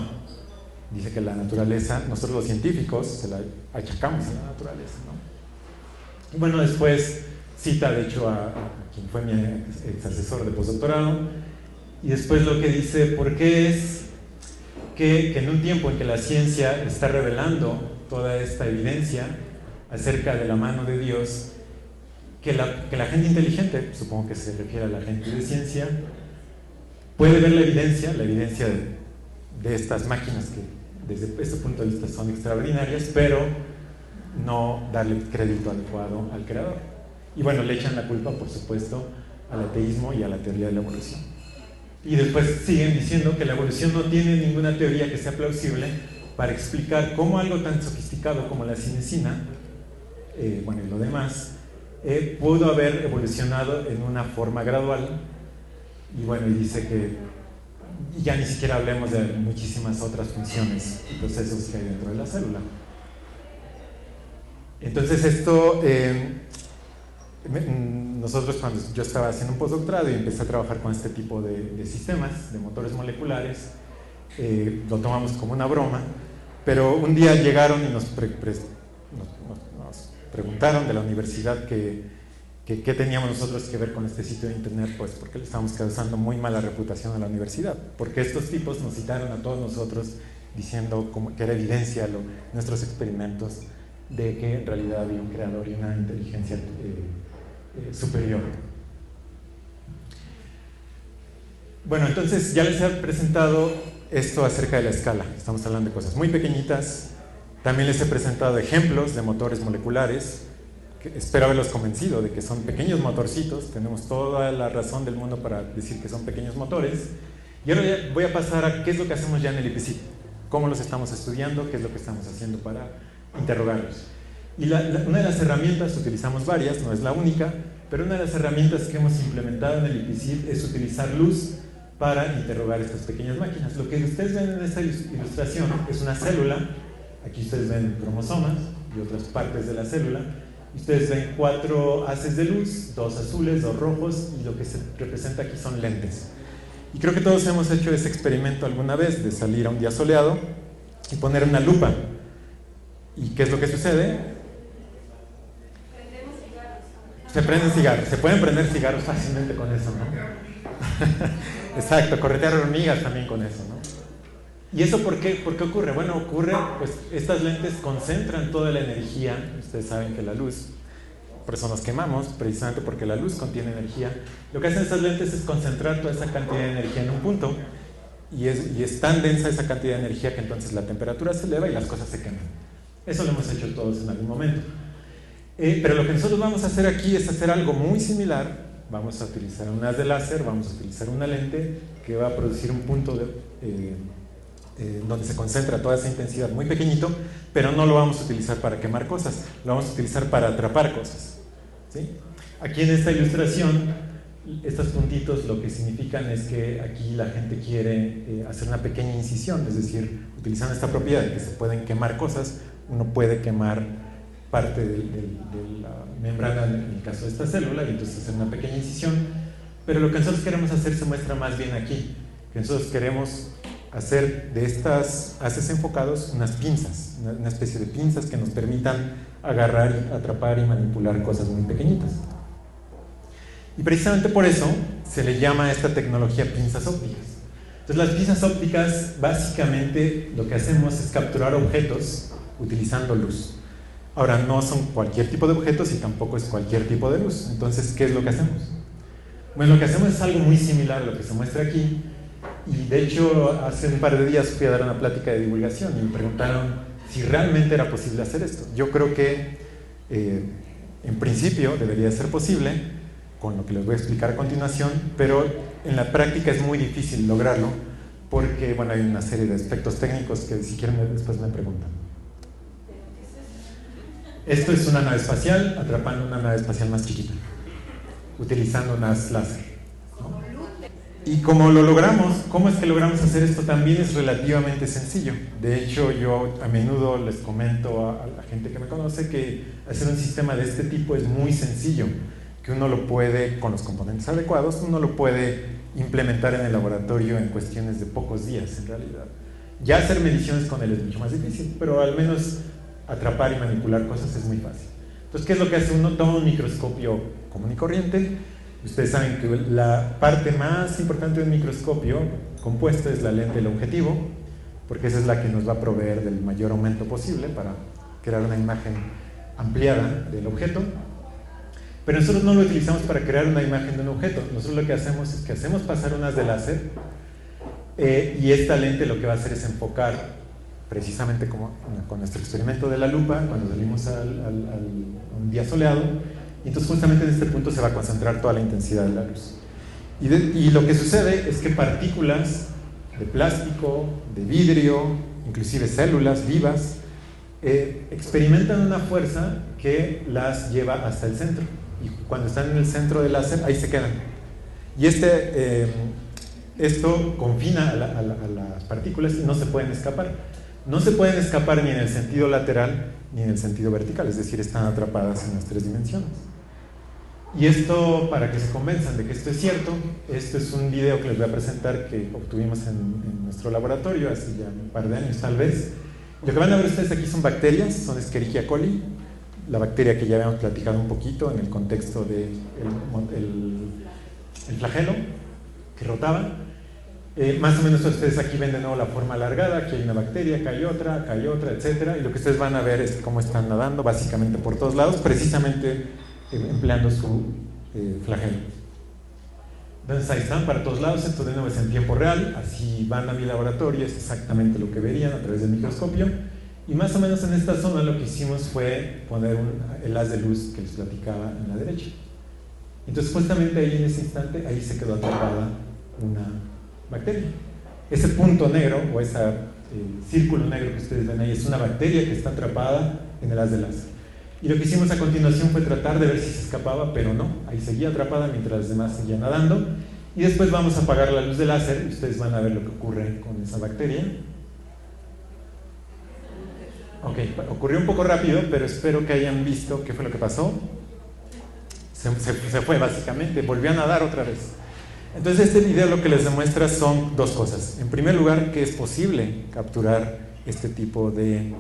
Dice que la naturaleza, nosotros los científicos, se la achacamos a la naturaleza, ¿no? Y bueno, después cita de hecho a quien fue mi ex asesor de postdoctorado, y después lo que dice, ¿por qué es que en un tiempo en que la ciencia está revelando toda esta evidencia acerca de la mano de Dios, que la gente inteligente, supongo que se refiere a la gente de ciencia, puede ver la evidencia de estas máquinas que desde este punto de vista son extraordinarias, pero no darle crédito adecuado al creador? Y bueno, le echan la culpa, por supuesto, al ateísmo y a la teoría de la evolución. Y después siguen diciendo que la evolución no tiene ninguna teoría que sea plausible para explicar cómo algo tan sofisticado como la cinecina, bueno, y lo demás, pudo haber evolucionado en una forma gradual. Y bueno, y dice que ya ni siquiera hablemos de muchísimas otras funciones y procesos que hay dentro de la célula. Entonces esto, nosotros cuando yo estaba haciendo un postdoctorado y empecé a trabajar con este tipo de sistemas, de motores moleculares, lo tomamos como una broma, pero un día llegaron y nos preguntaron de la universidad qué teníamos nosotros que ver con este sitio de internet, pues porque le estábamos causando muy mala reputación a la universidad, porque estos tipos nos citaron a todos nosotros diciendo que era evidencia nuestros experimentos de que en realidad había un creador y una inteligencia superior. Bueno, entonces ya les he presentado esto acerca de la escala. Estamos hablando de cosas muy pequeñitas. También les he presentado ejemplos de motores moleculares. Espero haberlos convencido de que son pequeños motorcitos. Tenemos toda la razón del mundo para decir que son pequeños motores. Y ahora ya voy a pasar a qué es lo que hacemos ya en el IPCC, cómo los estamos estudiando, qué es lo que estamos haciendo para interrogarlos. Y una de las herramientas, utilizamos varias, no es la única, pero una de las herramientas que hemos implementado en el IPCC es utilizar luz para interrogar estas pequeñas máquinas. Lo que ustedes ven en esta ilustración es una célula. Aquí ustedes ven cromosomas y otras partes de la célula. Ustedes ven 4 haces de luz, 2 azules, 2 rojos, y lo que se representa aquí son lentes. Y creo que todos hemos hecho ese experimento alguna vez, de salir a un día soleado y poner una lupa. ¿Y qué es lo que sucede? Prendemos cigarros. Se prenden cigarros, se pueden prender cigarros fácilmente con eso, ¿no? Exacto, corretear hormigas también con eso, ¿no? ¿Y eso por qué ocurre? Bueno, ocurre, pues estas lentes concentran toda la energía. Ustedes saben que la luz, por eso nos quemamos, precisamente porque la luz contiene energía. Lo que hacen estas lentes es concentrar toda esa cantidad de energía en un punto, y es tan densa esa cantidad de energía que entonces la temperatura se eleva y las cosas se queman. Eso lo hemos hecho todos en algún momento. Pero lo que nosotros vamos a hacer aquí es hacer algo muy similar. Vamos a utilizar un haz de láser, vamos a utilizar una lente que va a producir un punto donde se concentra toda esa intensidad muy pequeñito, pero no lo vamos a utilizar para quemar cosas, lo vamos a utilizar para atrapar cosas, ¿sí? Aquí en esta ilustración, estos puntitos lo que significan es que aquí la gente quiere hacer una pequeña incisión, es decir, utilizando esta propiedad de que se pueden quemar cosas, uno puede quemar parte de la membrana en el caso de esta célula, y entonces hacer una pequeña incisión. Pero lo que nosotros queremos hacer se muestra más bien aquí, que nosotros queremos hacer de estas haces enfocados unas pinzas, una especie de pinzas que nos permitan agarrar, atrapar y manipular cosas muy pequeñitas. Y precisamente por eso se le llama a esta tecnología pinzas ópticas. Entonces las pinzas ópticas, básicamente lo que hacemos es capturar objetos utilizando luz. Ahora, no son cualquier tipo de objetos y tampoco es cualquier tipo de luz. Entonces, ¿qué es lo que hacemos? Bueno, lo que hacemos es algo muy similar a lo que se muestra aquí. Y de hecho, hace un par de días fui a dar una plática de divulgación y me preguntaron si realmente era posible hacer esto. Yo creo que en principio debería ser posible, con lo que les voy a explicar a continuación, pero en la práctica es muy difícil lograrlo porque, bueno, hay una serie de aspectos técnicos que si quieren después me preguntan. Esto es una nave espacial atrapando una nave espacial más chiquita, utilizando unas láser, ¿no? Y como lo logramos, ¿cómo es que logramos hacer esto? También es relativamente sencillo. De hecho, yo a menudo les comento a la gente que me conoce que hacer un sistema de este tipo es muy sencillo, que uno lo puede, con los componentes adecuados, uno lo puede implementar en el laboratorio en cuestiones de pocos días, en realidad. Ya hacer mediciones con él es mucho más difícil, pero al menos atrapar y manipular cosas es muy fácil. Entonces, ¿qué es lo que hace uno? Toma un microscopio común y corriente. Ustedes saben que la parte más importante de un microscopio compuesto es la lente del objetivo, porque esa es la que nos va a proveer del mayor aumento posible para crear una imagen ampliada del objeto. Pero nosotros no lo utilizamos para crear una imagen de un objeto. Nosotros lo que hacemos es que hacemos pasar unas de láser y esta lente lo que va a hacer es enfocar, precisamente como con nuestro experimento de la lupa, cuando salimos a un día soleado, y entonces justamente en este punto se va a concentrar toda la intensidad de la luz. Y lo que sucede es que partículas de plástico, de vidrio, inclusive células vivas, experimentan una fuerza que las lleva hasta el centro. Y cuando están en el centro del láser, ahí se quedan. Y esto confina a las partículas y no se pueden escapar. No se pueden escapar ni en el sentido lateral ni en el sentido vertical, es decir, están atrapadas en las tres dimensiones. Y esto, para que se convenzan de que esto es cierto, esto es un video que les voy a presentar que obtuvimos en nuestro laboratorio hace ya un par de años tal vez. Lo que van a ver ustedes aquí son bacterias, son Escherichia coli, la bacteria que ya habíamos platicado un poquito en el contexto del flagelo que rotaba. Más o menos ustedes aquí ven de nuevo la forma alargada, aquí hay una bacteria, acá hay otra, etc. Y lo que ustedes van a ver es cómo están nadando básicamente por todos lados, precisamente empleando su flagelo. Entonces ahí están para todos lados, esto de nuevo es en tiempo real, así van a mi laboratorio, es exactamente lo que verían a través del microscopio. Y más o menos en esta zona lo que hicimos fue poner el haz de luz que les platicaba en la derecha. Entonces justamente ahí en ese instante, ahí se quedó atrapada una bacteria. Ese punto negro o ese círculo negro que ustedes ven ahí es una bacteria que está atrapada en el haz de láser. Y lo que hicimos a continuación fue tratar de ver si se escapaba, pero no, ahí seguía atrapada mientras los demás seguían nadando. Y después vamos a apagar la luz de láser y ustedes van a ver lo que ocurre con esa bacteria. Ok, ocurrió un poco rápido, pero espero que hayan visto qué fue lo que pasó. Se fue básicamente, volvió a nadar otra vez. Entonces este video lo que les demuestra son dos cosas. En primer lugar, que es posible capturar este tipo de,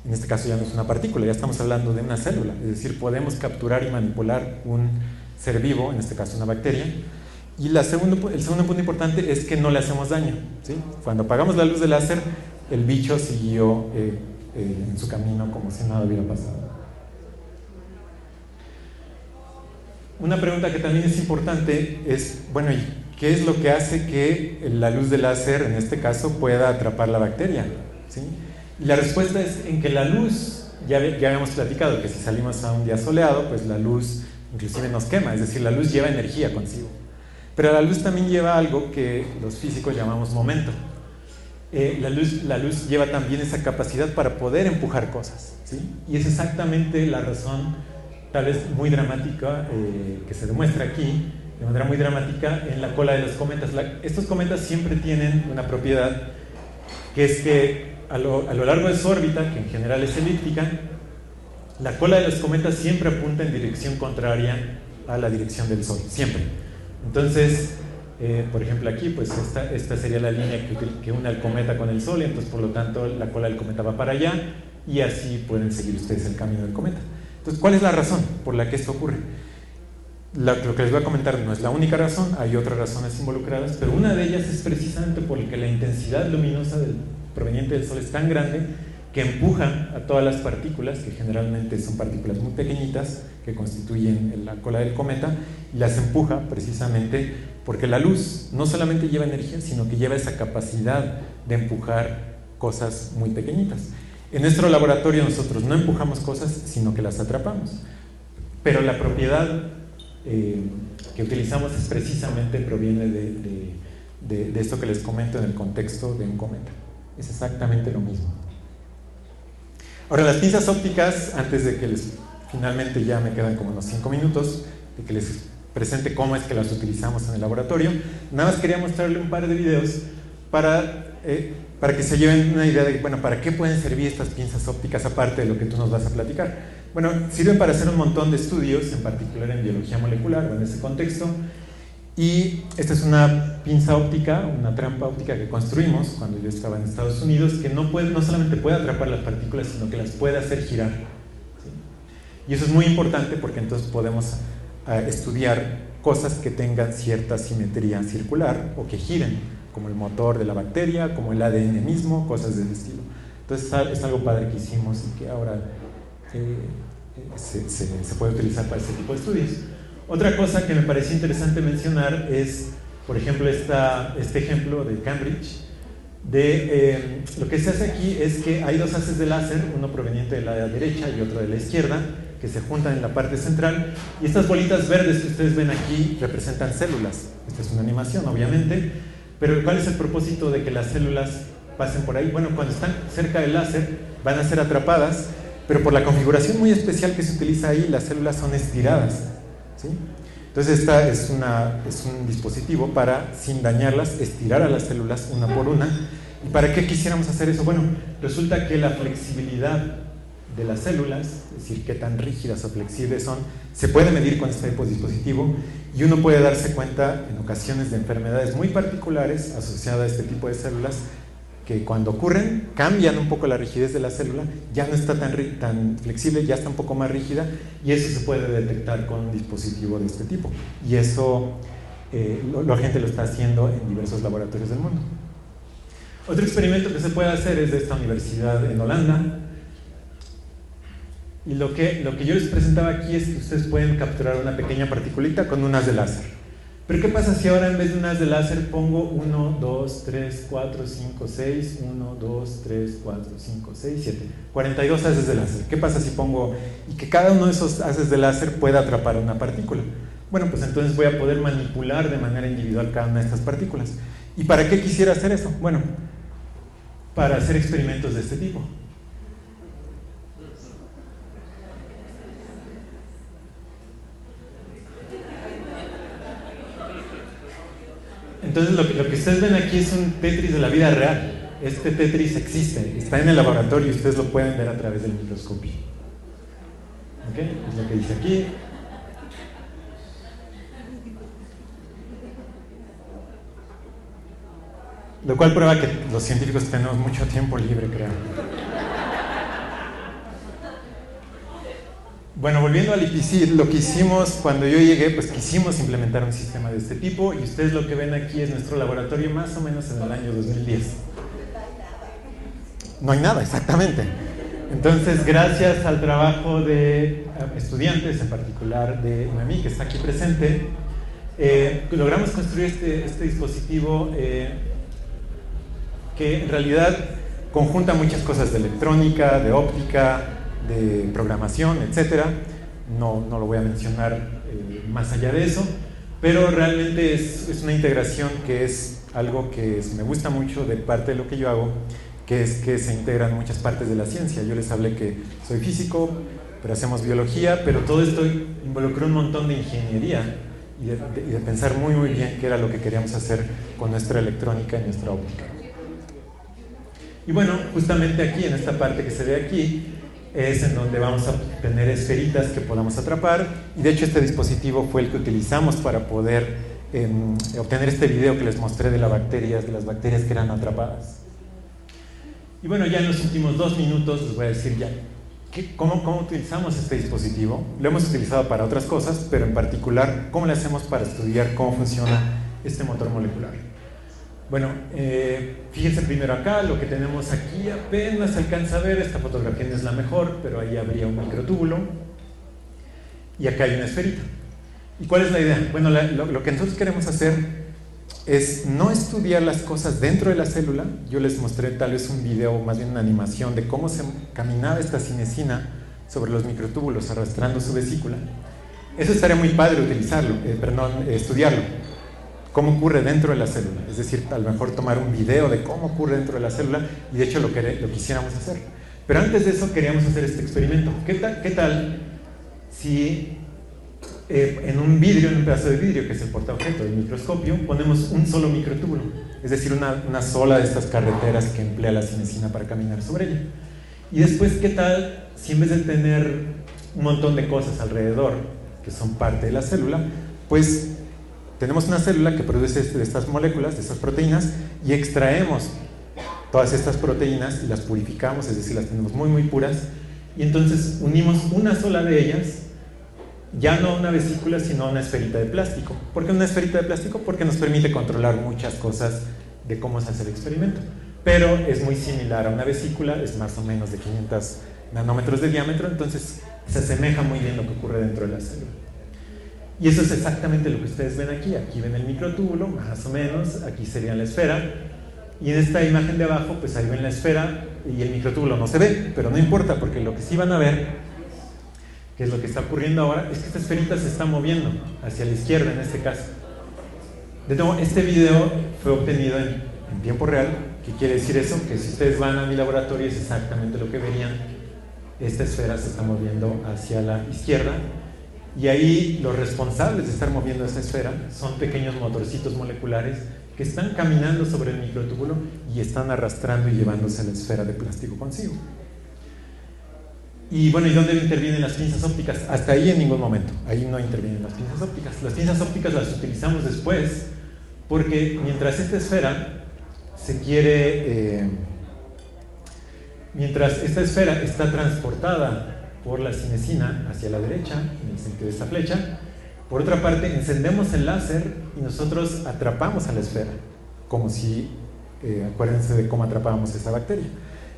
en este caso ya no es una partícula, ya estamos hablando de una célula, es decir, podemos capturar y manipular un ser vivo, en este caso una bacteria. Y el segundo punto importante es que no le hacemos daño, ¿sí? Cuando apagamos la luz de láser, el bicho siguió en su camino como si nada hubiera pasado. Una pregunta que también es importante es, bueno, ¿y qué es lo que hace que la luz de láser, en este caso, pueda atrapar la bacteria? ¿Sí? Y la respuesta es en que la luz, ya habíamos platicado que si salimos a un día soleado, pues la luz inclusive nos quema, es decir, la luz lleva energía consigo. Pero la luz también lleva algo que los físicos llamamos momento. La luz lleva también esa capacidad para poder empujar cosas, ¿sí? Y es exactamente la razón, tal vez muy dramática, que se demuestra aquí, de manera muy dramática, en la cola de los cometas. Estos cometas siempre tienen una propiedad, que es que a lo largo de su órbita, que en general es elíptica, la cola de los cometas siempre apunta en dirección contraria a la dirección del Sol, siempre. Entonces, por ejemplo aquí, pues esta sería la línea que une al cometa con el Sol, y entonces por lo tanto la cola del cometa va para allá, y así pueden seguir ustedes el camino del cometa. Entonces, ¿cuál es la razón por la que esto ocurre? Lo que les voy a comentar no es la única razón, hay otras razones involucradas, pero una de ellas es precisamente porque la intensidad luminosa proveniente del Sol es tan grande que empuja a todas las partículas, que generalmente son partículas muy pequeñitas, que constituyen la cola del cometa, y las empuja precisamente porque la luz no solamente lleva energía, sino que lleva esa capacidad de empujar cosas muy pequeñitas. En nuestro laboratorio nosotros no empujamos cosas, sino que las atrapamos. Pero la propiedad que utilizamos es precisamente proviene de esto que les comento en el contexto de un cometa. Es exactamente lo mismo. Ahora, las pinzas ópticas, antes de que finalmente ya me quedan como unos 5 minutos, de que les presente cómo es que las utilizamos en el laboratorio. Nada más quería mostrarle un par de videos para que se lleven una idea de, bueno, ¿para qué pueden servir estas pinzas ópticas aparte de lo que tú nos vas a platicar? Bueno, sirven para hacer un montón de estudios, en particular en biología molecular o en ese contexto. Y esta es una pinza óptica, una trampa óptica que construimos cuando yo estaba en Estados Unidos, que no solamente puede atrapar las partículas, sino que las puede hacer girar, ¿sí? Y eso es muy importante porque entonces podemos estudiar cosas que tengan cierta simetría circular o que giren, como el motor de la bacteria, como el ADN mismo, cosas de ese estilo. Entonces es algo padre que hicimos y que ahora se puede utilizar para este tipo de estudios. Otra cosa que me pareció interesante mencionar es, por ejemplo, este ejemplo de Cambridge. Lo que se hace aquí es que hay dos haces de láser, uno proveniente de la derecha y otro de la izquierda, que se juntan en la parte central, y estas bolitas verdes que ustedes ven aquí representan células. Esta es una animación, obviamente, pero ¿cuál es el propósito de que las células pasen por ahí? Bueno, cuando están cerca del láser van a ser atrapadas, pero por la configuración muy especial que se utiliza ahí, las células son estiradas, ¿sí? Entonces esta es un dispositivo para, sin dañarlas, estirar a las células una por una. ¿Y para qué quisiéramos hacer eso? Bueno, resulta que la flexibilidad de las células, es decir, qué tan rígidas o flexibles son, se puede medir con este dispositivo, y uno puede darse cuenta en ocasiones de enfermedades muy particulares asociadas a este tipo de células, que cuando ocurren cambian un poco la rigidez de la célula, ya no está tan flexible, ya está un poco más rígida, y eso se puede detectar con un dispositivo de este tipo, y eso la gente lo está haciendo en diversos laboratorios del mundo. Otro experimento que se puede hacer es de esta universidad en Holanda, y lo que yo les presentaba aquí es que ustedes pueden capturar una pequeña particulita con un haz de láser. Pero ¿qué pasa si ahora en vez de un haz de láser pongo 1, 2, 3, 4, 5, 6, 1, 2, 3, 4, 5, 6, 7, 42 haces de láser? ¿Qué pasa si pongo, y que cada uno de esos haces de láser pueda atrapar una partícula? Bueno, pues entonces voy a poder manipular de manera individual cada una de estas partículas. ¿Y para qué quisiera hacer eso? Bueno, para hacer experimentos de este tipo. Entonces lo que ustedes ven aquí es un Tetris de la vida real. Este Tetris existe, está en el laboratorio y ustedes lo pueden ver a través del microscopio. ¿Ok? Es lo que dice aquí. Lo cual prueba que los científicos tenemos mucho tiempo libre, creo. Bueno, volviendo al IPC, lo que hicimos cuando yo llegué, pues quisimos implementar un sistema de este tipo, y ustedes lo que ven aquí es nuestro laboratorio más o menos en el año 2010. No hay nada, exactamente. Entonces, gracias al trabajo de estudiantes, en particular de UNAMI, que está aquí presente, logramos construir este dispositivo que en realidad conjunta muchas cosas de electrónica, de óptica, de programación, etcétera. No lo voy a mencionar más allá de eso, pero realmente es una integración que es algo que me gusta mucho de parte de lo que yo hago, que es que se integran muchas partes de la ciencia. Yo les hablé que soy físico, pero hacemos biología, pero todo esto involucró un montón de ingeniería y de pensar muy muy bien qué era lo que queríamos hacer con nuestra electrónica y nuestra óptica. Y bueno, justamente aquí, en esta parte que se ve aquí, es en donde vamos a tener esferitas que podamos atrapar, y de hecho este dispositivo fue el que utilizamos para poder obtener este video que les mostré de las bacterias que eran atrapadas. Y bueno, ya en los últimos 2 minutos les voy a decir ya cómo utilizamos este dispositivo. Lo hemos utilizado para otras cosas, pero en particular cómo le hacemos para estudiar cómo funciona este motor molecular. Bueno, fíjense primero acá, lo que tenemos aquí apenas se alcanza a ver. Esta fotografía no es la mejor, pero ahí habría un microtúbulo, y acá hay una esferita. ¿Y cuál es la idea? Bueno, lo que nosotros queremos hacer es no estudiar las cosas dentro de la célula. Yo les mostré tal vez un video, más bien una animación, de cómo se caminaba esta cinesina sobre los microtúbulos arrastrando su vesícula. Eso estaría muy padre estudiarlo. Cómo ocurre dentro de la célula, es decir, a lo mejor tomar un video de cómo ocurre dentro de la célula, y de hecho lo quisiéramos hacer. Pero antes de eso queríamos hacer este experimento. ¿Qué tal si en un vidrio, en un pedazo de vidrio que es el portaobjeto del microscopio, ponemos un solo microtúbulo, es decir, una sola de estas carreteras que emplea la cinesina para caminar sobre ella. Y después, ¿qué tal si en vez de tener un montón de cosas alrededor que son parte de la célula, pues tenemos una célula que produce de estas moléculas, de estas proteínas, y extraemos todas estas proteínas y las purificamos, es decir, las tenemos muy muy puras, y entonces unimos una sola de ellas, ya no a una vesícula, sino a una esferita de plástico. ¿Por qué una esferita de plástico? Porque nos permite controlar muchas cosas de cómo se hace el experimento, pero es muy similar a una vesícula, es más o menos de 500 nanómetros de diámetro, entonces se asemeja muy bien lo que ocurre dentro de la célula. Y eso es exactamente lo que ustedes ven aquí. Aquí ven el microtúbulo, más o menos, aquí sería la esfera, y en esta imagen de abajo, pues ahí ven la esfera, y el microtúbulo no se ve, pero no importa, porque lo que sí van a ver, que es lo que está ocurriendo ahora, es que esta esferita se está moviendo hacia la izquierda en este caso. De nuevo, este video fue obtenido en tiempo real. ¿Qué quiere decir eso? Que si ustedes van a mi laboratorio es exactamente lo que verían. Esta esfera se está moviendo hacia la izquierda, y ahí los responsables de estar moviendo esta esfera son pequeños motorcitos moleculares que están caminando sobre el microtúbulo y están arrastrando y llevándose la esfera de plástico consigo. Y bueno, ¿y dónde intervienen las pinzas ópticas? Hasta ahí en ningún momento, ahí no intervienen las pinzas ópticas. Las pinzas ópticas las utilizamos después, porque mientras esta esfera mientras esta esfera está transportada por la cinesina hacia la derecha, en el sentido de esta flecha, por otra parte encendemos el láser y nosotros atrapamos a la esfera, como si, acuérdense de cómo atrapábamos esa bacteria.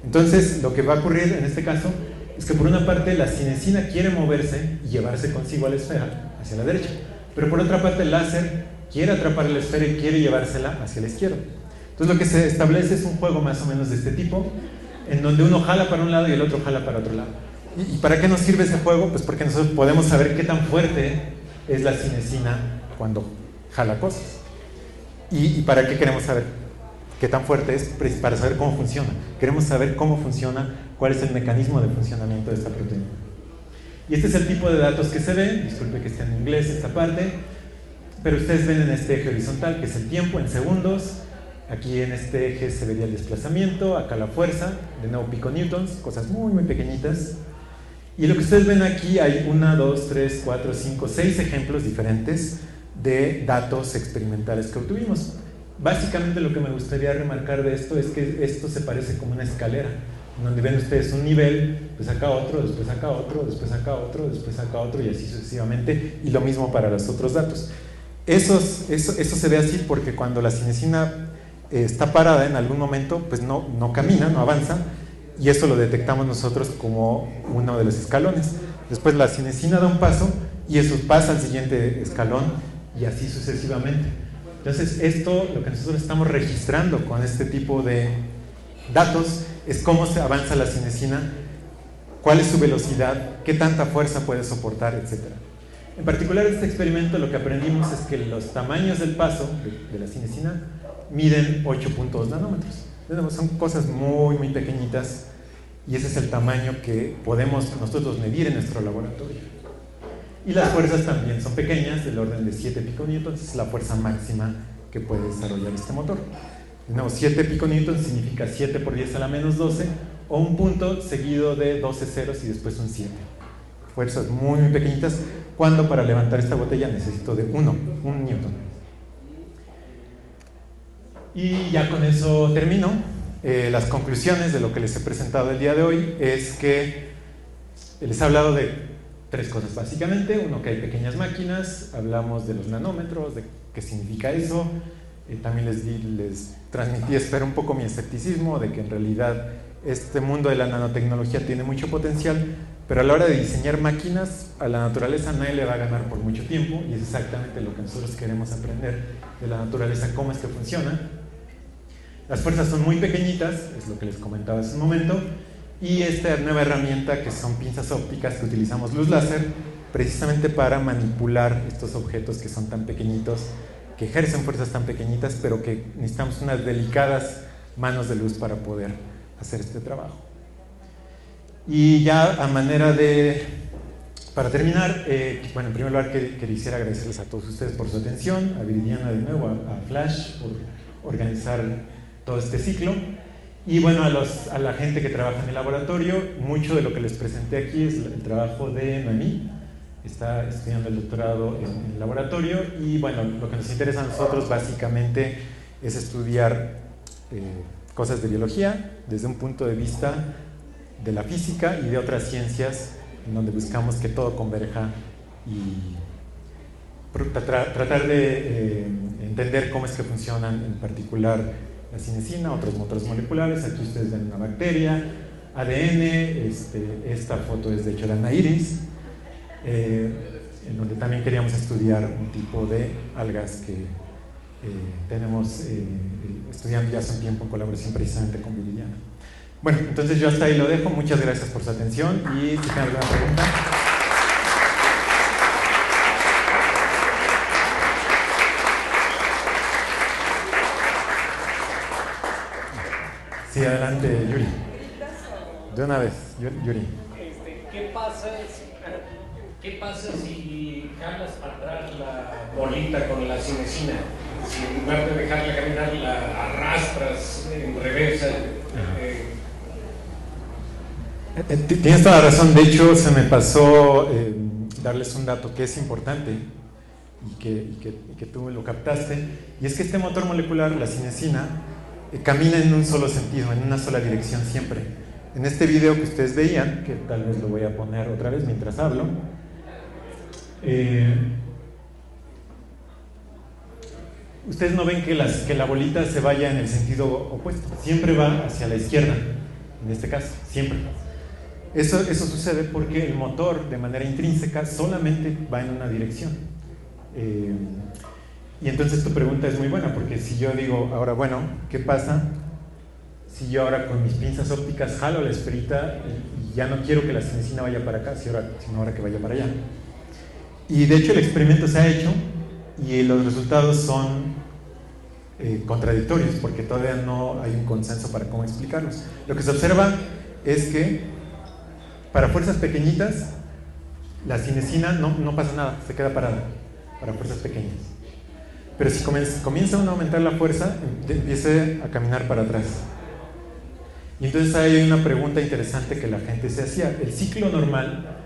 Entonces lo que va a ocurrir en este caso es que por una parte la cinesina quiere moverse y llevarse consigo a la esfera hacia la derecha, pero por otra parte el láser quiere atrapar la esfera y quiere llevársela hacia la izquierda. Entonces lo que se establece es un juego más o menos de este tipo, en donde uno jala para un lado y el otro jala para otro lado. ¿Y para qué nos sirve ese juego? Pues porque nosotros podemos saber qué tan fuerte es la cinesina cuando jala cosas. ¿Y para qué queremos saber qué tan fuerte es? Para saber cómo funciona. Queremos saber cómo funciona, cuál es el mecanismo de funcionamiento de esta proteína. Y este es el tipo de datos que se ven. Disculpe que esté en inglés esta parte, pero ustedes ven en este eje horizontal, que es el tiempo en segundos. Aquí en este eje se vería el desplazamiento, acá la fuerza, de nuevo piconewtons, cosas muy muy pequeñitas. Y lo que ustedes ven aquí, hay 1, 2, 3, 4, 5, 6 ejemplos diferentes de datos experimentales que obtuvimos. Básicamente lo que me gustaría remarcar de esto es que esto se parece como una escalera, donde ven ustedes un nivel, pues acá otro, después acá otro, después acá otro, después acá otro, y así sucesivamente, y lo mismo para los otros datos. Eso se ve así porque cuando la cinesina está parada en algún momento, pues no camina, no avanza, y eso lo detectamos nosotros como uno de los escalones. Después la cinesina da un paso y eso pasa al siguiente escalón y así sucesivamente. Entonces esto, lo que nosotros estamos registrando con este tipo de datos es cómo se avanza la cinesina, cuál es su velocidad, qué tanta fuerza puede soportar, etc. En particular en este experimento lo que aprendimos es que los tamaños del paso de la cinesina miden 8.2 nanómetros. Son cosas muy muy pequeñitas y ese es el tamaño que podemos nosotros medir en nuestro laboratorio. Y las fuerzas también son pequeñas, del orden de 7 piconewtons, es la fuerza máxima que puede desarrollar este motor. De nuevo, 7 piconewtons significa 7 por 10 a la menos 12, o un punto seguido de 12 ceros y después un 7. Fuerzas muy muy pequeñitas, cuando para levantar esta botella necesito de 1 newton. Y ya con eso termino. Las conclusiones de lo que les he presentado el día de hoy es que les he hablado de 3 cosas básicamente. Uno, que hay pequeñas máquinas, hablamos de los nanómetros, de qué significa eso. También les transmití, espero, un poco mi escepticismo de que en realidad este mundo de la nanotecnología tiene mucho potencial, pero a la hora de diseñar máquinas, a la naturaleza nadie le va a ganar por mucho tiempo, y es exactamente lo que nosotros queremos aprender de la naturaleza, cómo es que funciona. Las fuerzas son muy pequeñitas, es lo que les comentaba hace un momento, y esta nueva herramienta que son pinzas ópticas, que utilizamos luz láser precisamente para manipular estos objetos que son tan pequeñitos, que ejercen fuerzas tan pequeñitas, pero que necesitamos unas delicadas manos de luz para poder hacer este trabajo. Y ya a manera de Para terminar, bueno, en primer lugar quisiera agradecerles a todos ustedes por su atención, a Viridiana de nuevo, a Flash por organizar todo este ciclo, y bueno, a la gente que trabaja en el laboratorio. Mucho de lo que les presenté aquí es el trabajo de Noemí, está estudiando el doctorado en el laboratorio, y bueno, lo que nos interesa a nosotros básicamente es estudiar cosas de biología desde un punto de vista de la física y de otras ciencias, en donde buscamos que todo converja y tratar de entender cómo es que funcionan, en particular la cinesina, otros motores moleculares. Aquí ustedes ven una bacteria, ADN, esta foto es de hecho de Ana Iris, en donde también queríamos estudiar un tipo de algas que tenemos estudiando ya hace un tiempo en colaboración precisamente con Viridiana. Bueno, entonces yo hasta ahí lo dejo. Muchas gracias por su atención y si tienen alguna pregunta. Sí, adelante, Yuri. De una vez, Yuri. ¿Qué pasa si jalas para atrás la bolita con la cinesina? Si en lugar de dejarla caminar la arrastras en reversa. Tienes toda la razón. De hecho, se me pasó darles un dato que es importante y que tú lo captaste, y es que este motor molecular, la cinesina, camina en un solo sentido, en una sola dirección siempre. En este video que ustedes veían, que tal vez lo voy a poner otra vez mientras hablo, ustedes no ven que la bolita se vaya en el sentido opuesto, siempre va hacia la izquierda, en este caso, siempre. Eso sucede porque el motor, de manera intrínseca, solamente va en una dirección. Y entonces tu pregunta es muy buena, porque si yo digo, ahora, bueno, ¿qué pasa si yo ahora con mis pinzas ópticas jalo la esferita y ya no quiero que la cinesina vaya para acá, sino ahora que vaya para allá? Y de hecho el experimento se ha hecho y los resultados son contradictorios, porque todavía no hay un consenso para cómo explicarlos. Lo que se observa es que para fuerzas pequeñitas la cinesina no pasa nada, se queda parada para fuerzas pequeñas. Pero si comienza uno a aumentar la fuerza, empieza a caminar para atrás. Y entonces hay una pregunta interesante que la gente se hacía. El ciclo normal,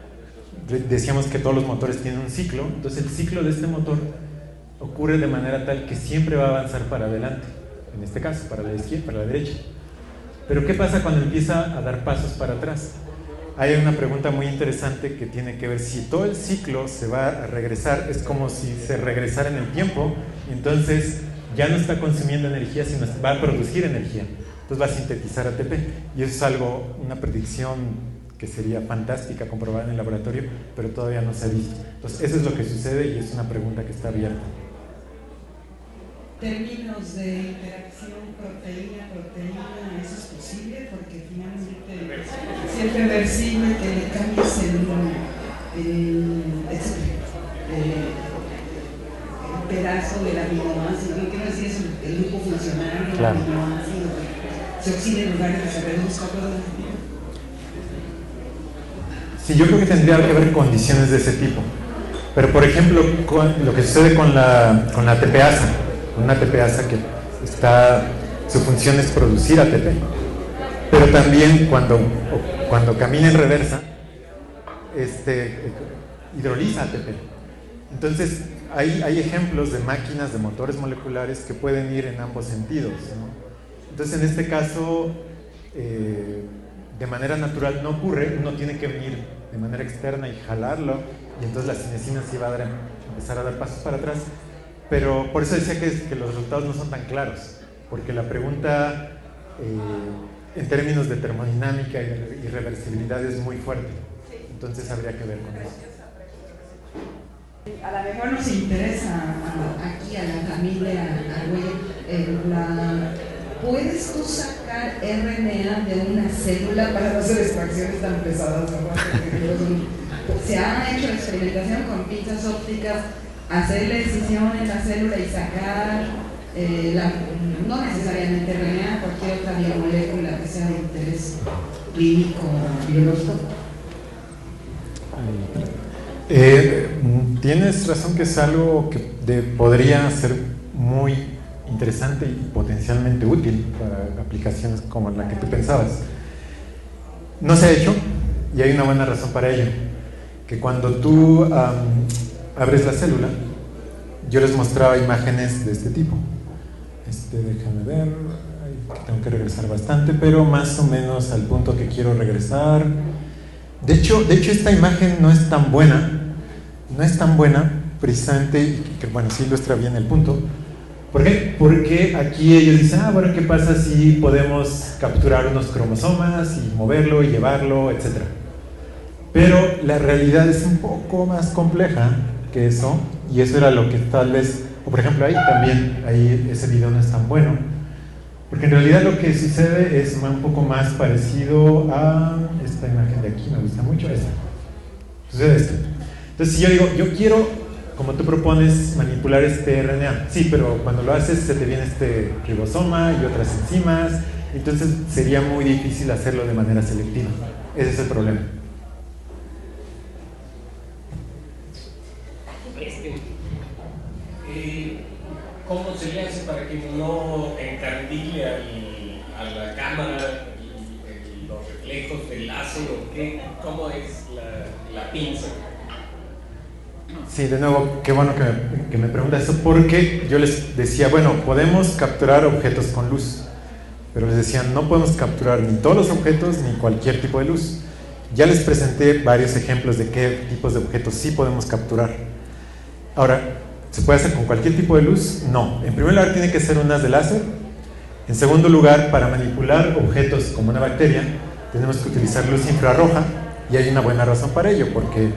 decíamos que todos los motores tienen un ciclo, entonces el ciclo de este motor ocurre de manera tal que siempre va a avanzar para adelante, en este caso, para la izquierda, para la derecha. Pero ¿qué pasa cuando empieza a dar pasos para atrás? Hay una pregunta muy interesante que tiene que ver si todo el ciclo se va a regresar, es como si se regresara en el tiempo, y entonces ya no está consumiendo energía, sino va a producir energía, entonces va a sintetizar ATP, y eso es algo, una predicción que sería fantástica comprobar en el laboratorio, pero todavía no se ha visto. Entonces eso es lo que sucede y es una pregunta que está abierta. Términos de interacción proteína, ¿eso es posible? Porque finalmente es irreversible que le cambies el pedazo del aminoácido. ¿Qué no decir eso? El grupo funcional del claro. Aminoácido se oxida en lugar de que se reduzca todo. Sí, yo creo que tendría que haber condiciones de ese tipo. Pero por ejemplo, lo que sucede con la ATPasa, una ATPasa que su función es producir ATP, pero también cuando camina en reversa, hidroliza ATP. Entonces hay ejemplos de máquinas, de motores moleculares que pueden ir en ambos sentidos, ¿no? Entonces en este caso, de manera natural no ocurre, uno tiene que venir de manera externa y jalarlo, y entonces la cinesina sí va a empezar a dar pasos para atrás. Pero por eso decía que los resultados no son tan claros, porque la pregunta en términos de termodinámica y de irreversibilidad es muy fuerte, entonces habría que ver con eso. A lo mejor nos interesa aquí a la familia Argüello, ¿puedes tú sacar RNA de una célula para no hacer extracciones tan pesadas? Se ha hecho experimentación con pinzas ópticas, hacer la excisión en la célula y sacar, no necesariamente RNA, cualquier otra biomolécula que sea de interés clínico o biológico. Tienes razón que es algo que podría ser muy interesante y potencialmente útil para aplicaciones como la que tú pensabas. No se ha hecho y hay una buena razón para ello, que cuando tú abres la célula, yo les mostraba imágenes de este tipo. Déjame ver, tengo que regresar bastante, pero más o menos al punto que quiero regresar. De hecho esta imagen no es tan buena, precisamente, que bueno, sí ilustra bien el punto. ¿Por qué? Porque aquí ellos dicen, bueno, ¿qué pasa si podemos capturar unos cromosomas y moverlo y llevarlo, etcétera? Pero la realidad es un poco más compleja que eso, y eso era lo que tal vez, o por ejemplo ahí ese video no es tan bueno, porque en realidad lo que sucede es un poco más parecido a esta imagen de aquí, me gusta mucho esta. Sucede esto. Entonces si yo digo, yo quiero, como tú propones, manipular este RNA, sí, pero cuando lo haces se te viene este ribosoma y otras enzimas, entonces sería muy difícil hacerlo de manera selectiva. Ese es el problema. ¿Cómo se le hace para que no encandile a la cámara los reflejos del láser? ¿Cómo es la pinza? Sí, de nuevo, qué bueno que me pregunta eso, porque yo les decía, bueno, podemos capturar objetos con luz, pero les decía, no podemos capturar ni todos los objetos ni cualquier tipo de luz. Ya les presenté varios ejemplos de qué tipos de objetos sí podemos capturar. Ahora, ¿se puede hacer con cualquier tipo de luz? No. En primer lugar, tiene que ser un haz de láser. En segundo lugar, para manipular objetos como una bacteria, tenemos que utilizar luz infrarroja, y hay una buena razón para ello, porque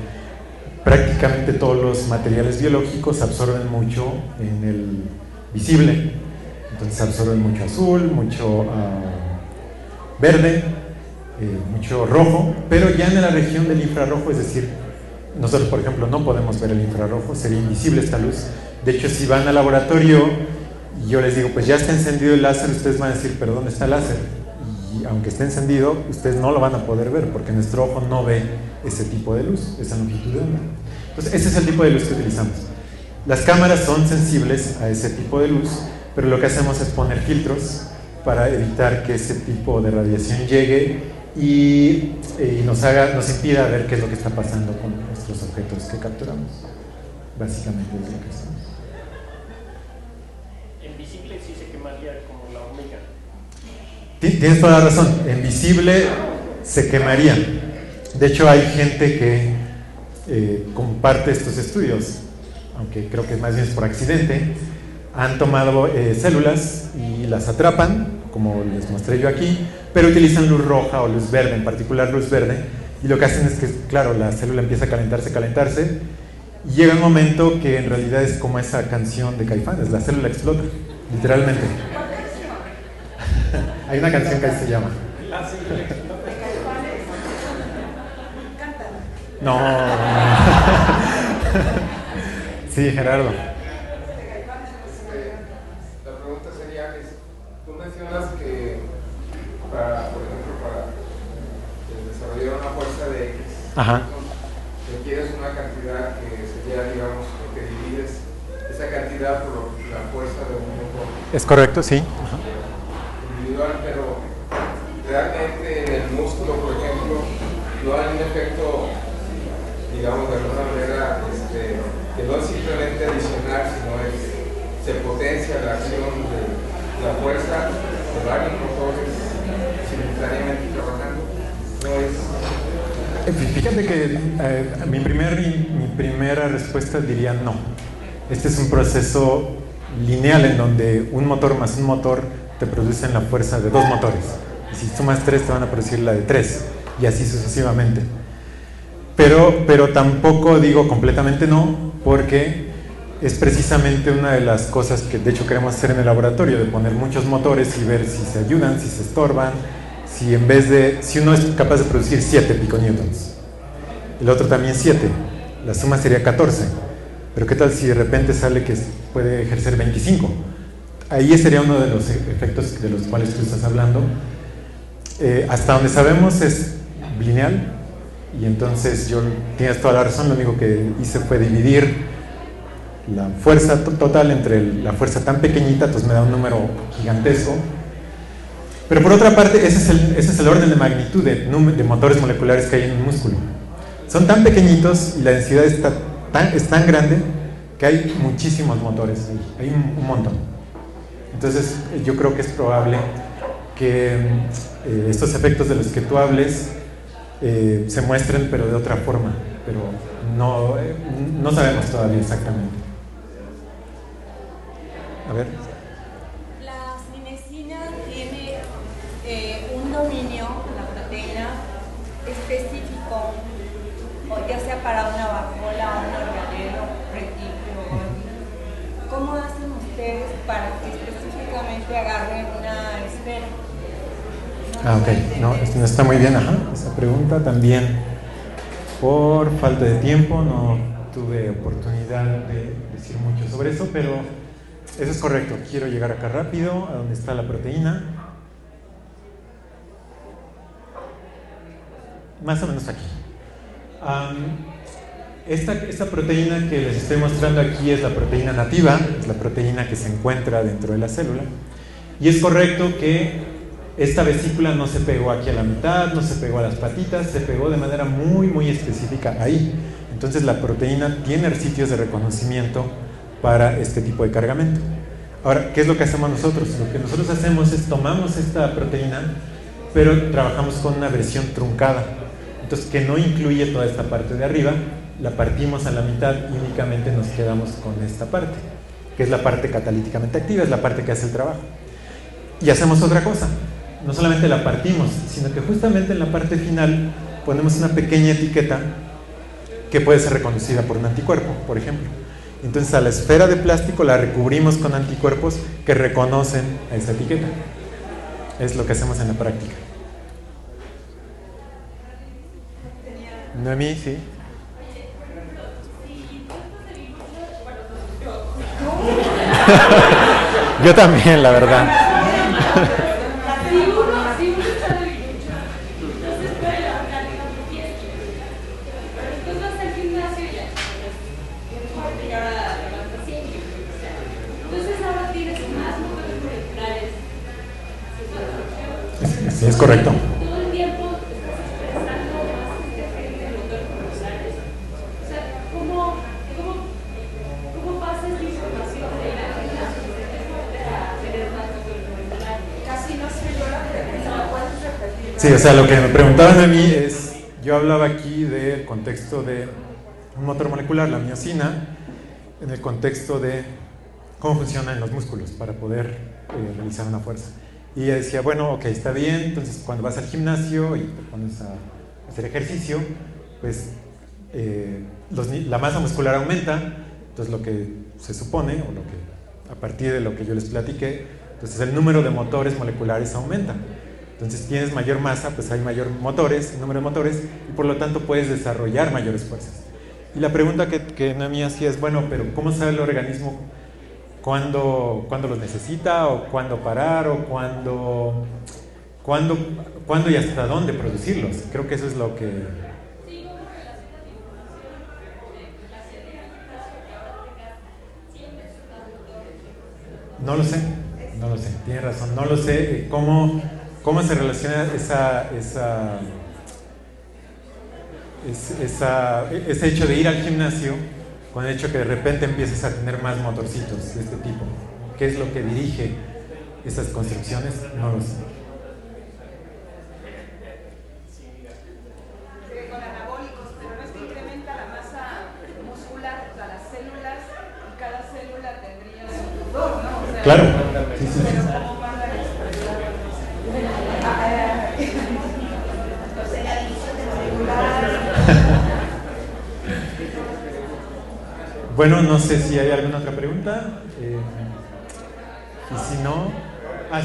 prácticamente todos los materiales biológicos absorben mucho en el visible. Entonces absorben mucho azul, mucho verde, mucho rojo, pero ya en la región del infrarrojo, es decir, nosotros, por ejemplo, no podemos ver el infrarrojo, sería invisible esta luz. De hecho, si van al laboratorio y yo les digo, pues ya está encendido el láser, ustedes van a decir, pero ¿dónde está el láser? Y aunque esté encendido, ustedes no lo van a poder ver, porque nuestro ojo no ve ese tipo de luz, esa longitud de onda. Entonces, ese es el tipo de luz que utilizamos. Las cámaras son sensibles a ese tipo de luz, pero lo que hacemos es poner filtros para evitar que ese tipo de radiación llegue y nos impida ver qué es lo que está pasando con nuestros objetos que capturamos. Básicamente es lo que hacemos. En visible sí se quemaría como la hormiga. Tienes toda la razón, en visible se quemaría. De hecho hay gente que comparte estos estudios, aunque creo que más bien es por accidente. Han tomado células y las atrapan, como les mostré yo aquí, pero utilizan luz roja o luz verde, en particular luz verde, y lo que hacen es que, claro, la célula empieza a calentarse, y llega un momento que en realidad es como esa canción de Caifanes, la célula explota, literalmente. Hay una canción que así se llama. La célula explota. No. Sí, Gerardo. La pregunta sería, tú mencionas que por ejemplo, para desarrollar una fuerza de X, requieres una cantidad que sería, digamos, lo que divides esa cantidad por la fuerza de un motor. Es correcto, sí. Individual, pero realmente en el músculo, por ejemplo, no hay un efecto, digamos, de alguna manera, que no es simplemente adicional, sino se potencia la acción de la fuerza de varios motores simultáneamente trabajando. No es... Fíjate que mi primera respuesta diría no. Este es un proceso lineal en donde un motor más un motor te producen la fuerza de dos motores. Y si sumas 3 te van a producir la de 3, y así sucesivamente. Pero tampoco digo completamente no, porque es precisamente una de las cosas que de hecho queremos hacer en el laboratorio, de poner muchos motores y ver si se ayudan, si se estorban, si uno es capaz de producir 7 piconewtons, el otro también 7, la suma sería 14, pero qué tal si de repente sale que puede ejercer 25, ahí sería uno de los efectos de los cuales tú estás hablando. Hasta donde sabemos es lineal, Y entonces tienes toda la razón, lo único que hice fue dividir la fuerza total entre la fuerza tan pequeñita, entonces me da un número gigantesco. Pero por otra parte, ese es el orden de magnitud de motores moleculares que hay en un músculo. Son tan pequeñitos y la densidad es tan grande que hay muchísimos motores ahí, hay un montón. Entonces yo creo que es probable que estos efectos de los que tú hables se muestren, pero de otra forma, pero no sabemos todavía exactamente. A ver. La cinesina tiene un dominio, la proteína, específico, o ya sea para una vacuola, un organelo, retículo. ¿Cómo hacen ustedes para que específicamente agarren una esfera? Ok, no está muy bien, esa pregunta también. Por falta de tiempo no tuve oportunidad de decir mucho sobre eso, pero eso es correcto. Quiero llegar acá rápido, a donde está la proteína. Más o menos aquí. Esta proteína que les estoy mostrando aquí es la proteína nativa, es la proteína que se encuentra dentro de la célula. Y es correcto que esta vesícula no se pegó aquí a la mitad, no se pegó a las patitas, se pegó de manera muy, muy específica ahí. Entonces la proteína tiene sitios de reconocimiento para este tipo de cargamento. Ahora, ¿qué es lo que hacemos nosotros? Lo que nosotros hacemos es tomamos esta proteína, pero trabajamos con una versión truncada. Entonces, que no incluye toda esta parte de arriba, la partimos a la mitad y únicamente nos quedamos con esta parte, que es la parte catalíticamente activa, es la parte que hace el trabajo. Y hacemos otra cosa, no solamente la partimos, sino que justamente en la parte final ponemos una pequeña etiqueta que puede ser reconocida por un anticuerpo, por ejemplo. Entonces a la esfera de plástico la recubrimos con anticuerpos que reconocen a esa etiqueta. Es lo que hacemos en la práctica. Noemí, sí. Yo también, la verdad. Sí, es correcto. Todo el tiempo estás expresando más de motores moleculares. O sea, ¿cómo pasa esta información de la a tener más motores moleculares? Casi no se logra, pero ¿la puedes repetir? Sí, o sea, lo que me preguntaban a mí es, yo hablaba aquí del contexto de un motor molecular, la miosina, en el contexto de cómo funciona en los músculos para poder realizar una fuerza. Y ella decía, bueno, ok, está bien, entonces cuando vas al gimnasio y te pones a hacer ejercicio, pues la masa muscular aumenta, entonces lo que se supone, o lo que a partir de lo que yo les platiqué, entonces el número de motores moleculares aumenta. Entonces tienes mayor masa, pues hay mayor número de motores, y por lo tanto puedes desarrollar mayores fuerzas. Y la pregunta que Noemí hacía es, bueno, pero ¿cómo sabe el organismo cuándo los necesita, o cuándo parar, o cuándo y hasta dónde producirlos? Creo que eso es lo que... No lo sé, tiene razón, no lo sé cómo se relaciona ese hecho de ir al gimnasio con el hecho que de repente empieces a tener más motorcitos de este tipo. ¿Qué es lo que dirige esas construcciones? No lo sé. Con anabólicos, pero no es que incrementa la masa muscular, o sea, las células, y cada célula tendría su tutor, ¿no? O sea, claro. Sí. Pero ¿cómo manda la expresión? Entonces la división molecular. Bueno, no sé si hay alguna otra pregunta. Y si no...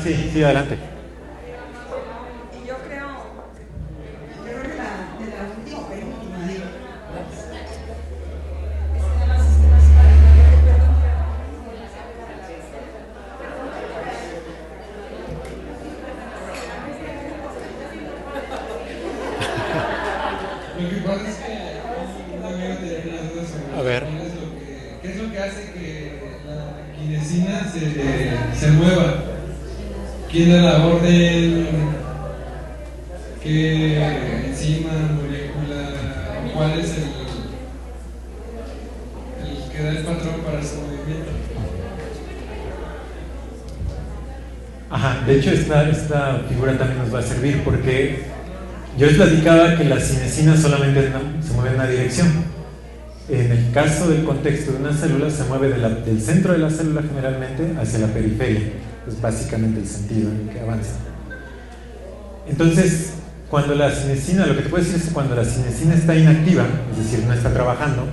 sí, adelante. Yo creo que de la última pregunta, digo. Lo que cinesina se mueva. ¿Quién da la orden? ¿Qué enzima, molécula? ¿Cuál es el que da el patrón para su movimiento? Ajá, de hecho esta figura también nos va a servir porque yo les platicaba que la cinesina solamente se mueve en una dirección. En el caso del contexto de una célula se mueve del centro de la célula generalmente hacia la periferia. Es básicamente el sentido en el que avanza. Entonces, cuando la cinesina, lo que te puedo decir es que cuando la cinesina está inactiva, es decir, no está trabajando,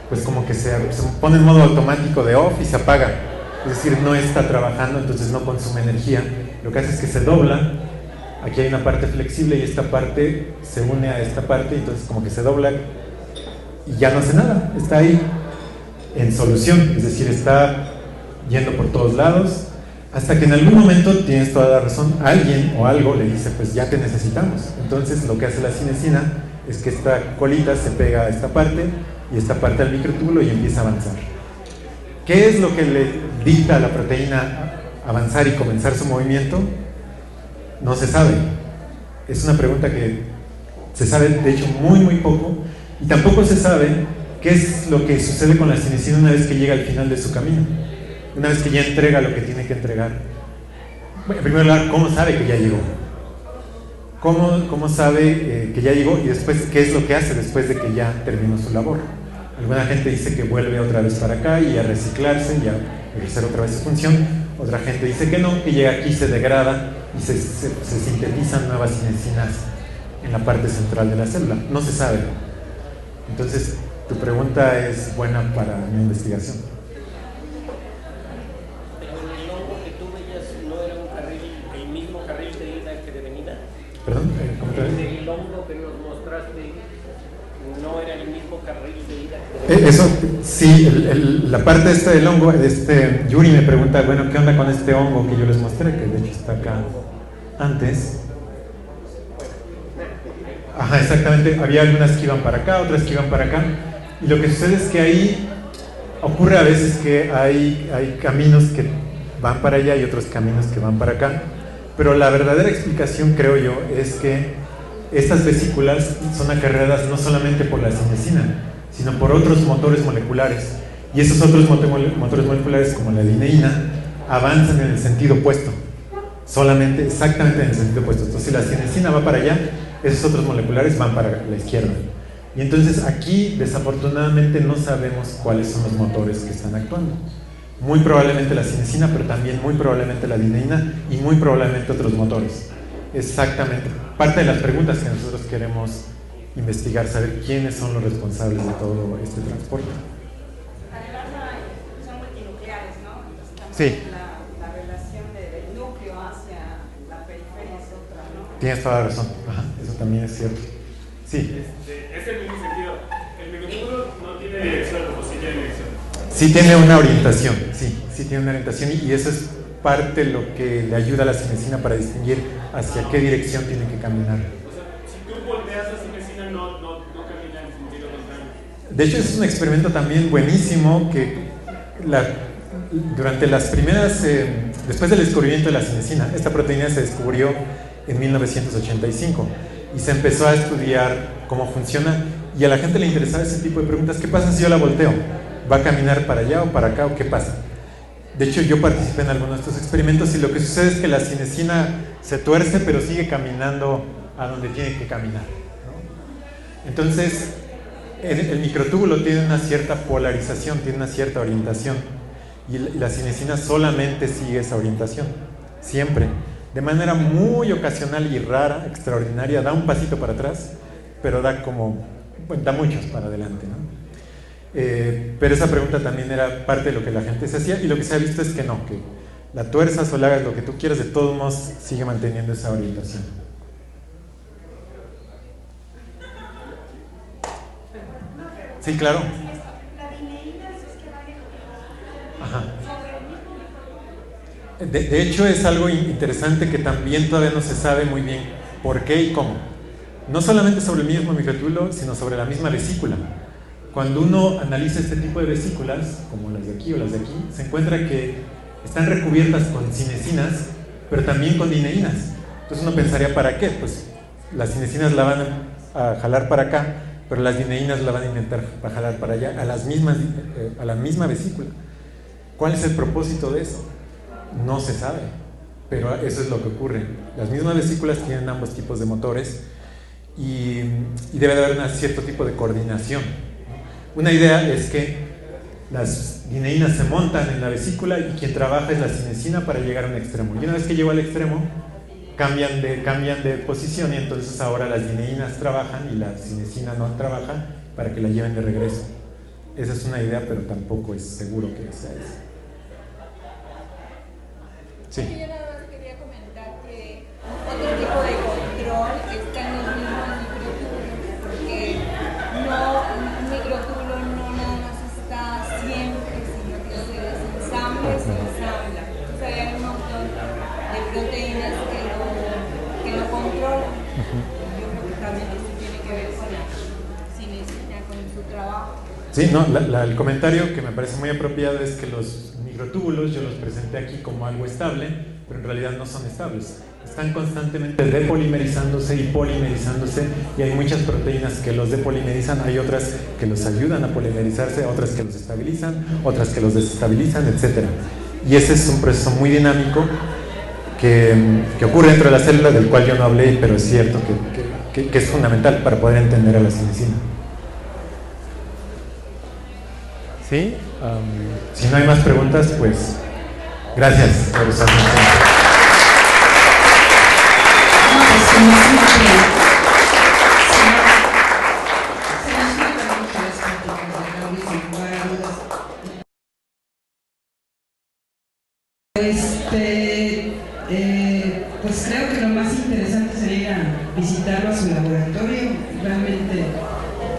pues como que se pone en modo automático de off y se apaga. Es decir, no está trabajando, entonces no consume energía. Lo que hace es que se dobla. Aquí hay una parte flexible y esta parte se une a esta parte, entonces como que se dobla y ya no hace nada. Está ahí en solución, es decir, está yendo por todos lados, hasta que en algún momento, tienes toda la razón, alguien o algo le dice, pues ya te necesitamos. Entonces lo que hace la cinesina es que esta colita se pega a esta parte y esta parte al microtúbulo y empieza a avanzar. ¿Qué es lo que le dicta a la proteína avanzar y comenzar su movimiento? No se sabe. Es una pregunta que se sabe, de hecho, muy poco, y tampoco se sabe qué es lo que sucede con la cinesina una vez que llega al final de su camino, una vez que ya entrega lo que tiene que entregar. Bueno, en primer lugar, ¿cómo sabe que ya llegó? ¿Cómo sabe que ya llegó? Y después, ¿qué es lo que hace después de que ya terminó su labor? Alguna gente dice que vuelve otra vez para acá y a reciclarse y a ejercer otra vez su función. Otra gente dice que no, que llega aquí, se degrada y se sintetizan nuevas cinesinas en la parte central de la célula. No se sabe. Entonces, tu pregunta es buena para mi investigación. Pero el hongo que tú veías no era un carril, el mismo carril de ida que de venida. ¿Perdón? ¿Cómo te ves? El hongo que nos mostraste no era el mismo carril de ida que de venida. Eso, sí, la parte esta del hongo, Yuri me pregunta, bueno, ¿qué onda con este hongo que yo les mostré? Que de hecho está acá antes. Ajá, exactamente, había algunas que iban para acá, otras que iban para acá, y lo que sucede es que ahí ocurre a veces que hay caminos que van para allá y otros caminos que van para acá, pero la verdadera explicación, creo yo, es que estas vesículas son acarreadas no solamente por la cinesina, sino por otros motores moleculares, y esos otros motores moleculares, como la lineína, avanzan en el sentido opuesto, exactamente en el sentido opuesto. Entonces, si la cinesina va para allá, esos otros moleculares van para la izquierda. Y entonces aquí, desafortunadamente, no sabemos cuáles son los motores que están actuando. Muy probablemente la cinesina, pero también muy probablemente la lineína y muy probablemente otros motores. Exactamente. Parte de las preguntas que nosotros queremos investigar, saber quiénes son los responsables de todo este transporte. Además son multinucleares, ¿no? Entonces, Sí. La relación del núcleo hacia la periferia es otra, ¿no? Tienes toda la razón. Ajá, eso también es cierto. Sí. Es el mismo sentido. El microtúbulo no tiene dirección, como si tiene dirección. Sí tiene una orientación, sí tiene una orientación, y eso es parte de lo que le ayuda a la cinesina para distinguir hacia qué dirección tiene que caminar. O sea, si tú volteas la cinesina, no camina en sentido contrario. De hecho, es un experimento también buenísimo que durante las primeras, después del descubrimiento de la cinesina, esta proteína se descubrió en 1985 y se empezó a estudiar cómo funciona, y a la gente le interesaba ese tipo de preguntas. ¿Qué pasa si yo la volteo? ¿Va a caminar para allá o para acá o qué pasa? De hecho, yo participé en algunos de estos experimentos y lo que sucede es que la cinesina se tuerce pero sigue caminando a donde tiene que caminar, ¿no? Entonces, el microtúbulo tiene una cierta polarización, tiene una cierta orientación, y la cinesina solamente sigue esa orientación, siempre. De manera muy ocasional y rara, extraordinaria, da un pasito para atrás, pero da muchos para adelante, ¿no? Pero esa pregunta también era parte de lo que la gente se hacía, y lo que se ha visto es que no, que la tuerzas o le hagas lo que tú quieras, de todos modos sigue manteniendo esa orientación. Sí, claro. Ajá. De hecho, es algo interesante que también todavía no se sabe muy bien por qué y cómo. No solamente sobre el mismo microtúbulo, sino sobre la misma vesícula. cuando uno analiza este tipo de vesículas, como las de aquí o las de aquí, se encuentra que están recubiertas con cinesinas, pero también con dineínas. Entonces uno pensaría, ¿para qué? Pues las cinesinas la van a jalar para acá, pero las dineínas la van a intentar jalar para allá, a la misma vesícula. ¿Cuál es el propósito de eso? No se sabe, pero eso es lo que ocurre. Las mismas vesículas tienen ambos tipos de motores y debe de haber un cierto tipo de coordinación. Una idea es que las dineínas se montan en la vesícula y quien trabaja es la cinesina para llegar a un extremo. Y una vez que llegó al extremo, cambian de posición y entonces ahora las dineínas trabajan y la cinesina no trabaja para que la lleven de regreso. Esa es una idea, pero tampoco es seguro que sea eso. Sí. Yo nada más quería comentar que otro tipo de control está en los mismos microtúbulos, porque un microtúbulo no nada más está siempre, sino que se desensambla y se ensambla. Entonces hay un montón de proteínas que lo controlan. Yo creo que también eso tiene que ver con la cinesina, con su trabajo. Sí, no, el comentario que me parece muy apropiado es que los microtúbulos yo los presenté aquí como algo estable, pero en realidad no son estables. Están constantemente depolimerizándose y polimerizándose y hay muchas proteínas que los depolimerizan, hay otras que los ayudan a polimerizarse, otras que los estabilizan, otras que los desestabilizan, etc. Y ese es un proceso muy dinámico que ocurre dentro de la célula, del cual yo no hablé, pero es cierto que es fundamental para poder entender a la cinesina. ¿Sí? Si no hay más preguntas, pues gracias por su atención. Pues creo que lo más interesante sería visitarlo a su laboratorio. Realmente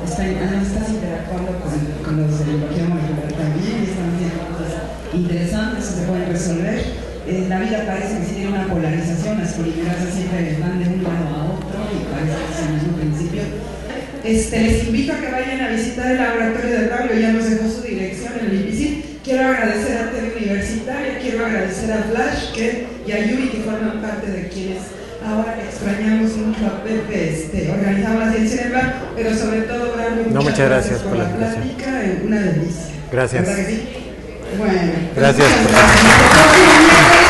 estás interactuando con los de biología molecular también y están haciendo cosas interesantes que se pueden resolver. La vida parece que sí tiene una polarización, las polimerasas siempre van de un lado a otro y parece que es el mismo principio. Les invito a que vayan a visitar el laboratorio de Braulio, ya nos dejó su dirección en el IPICIT. Quiero agradecer a TV Universitaria, quiero agradecer a Flash y a Yuri, que forman parte de quienes ahora extrañamos mucho a Pepe, organizamos la ciencia en el bar, pero sobre todo Braulio, muchas gracias por la plática, una delicia. Gracias. ¿Verdad que sí? Bueno, gracias. Muchas gracias.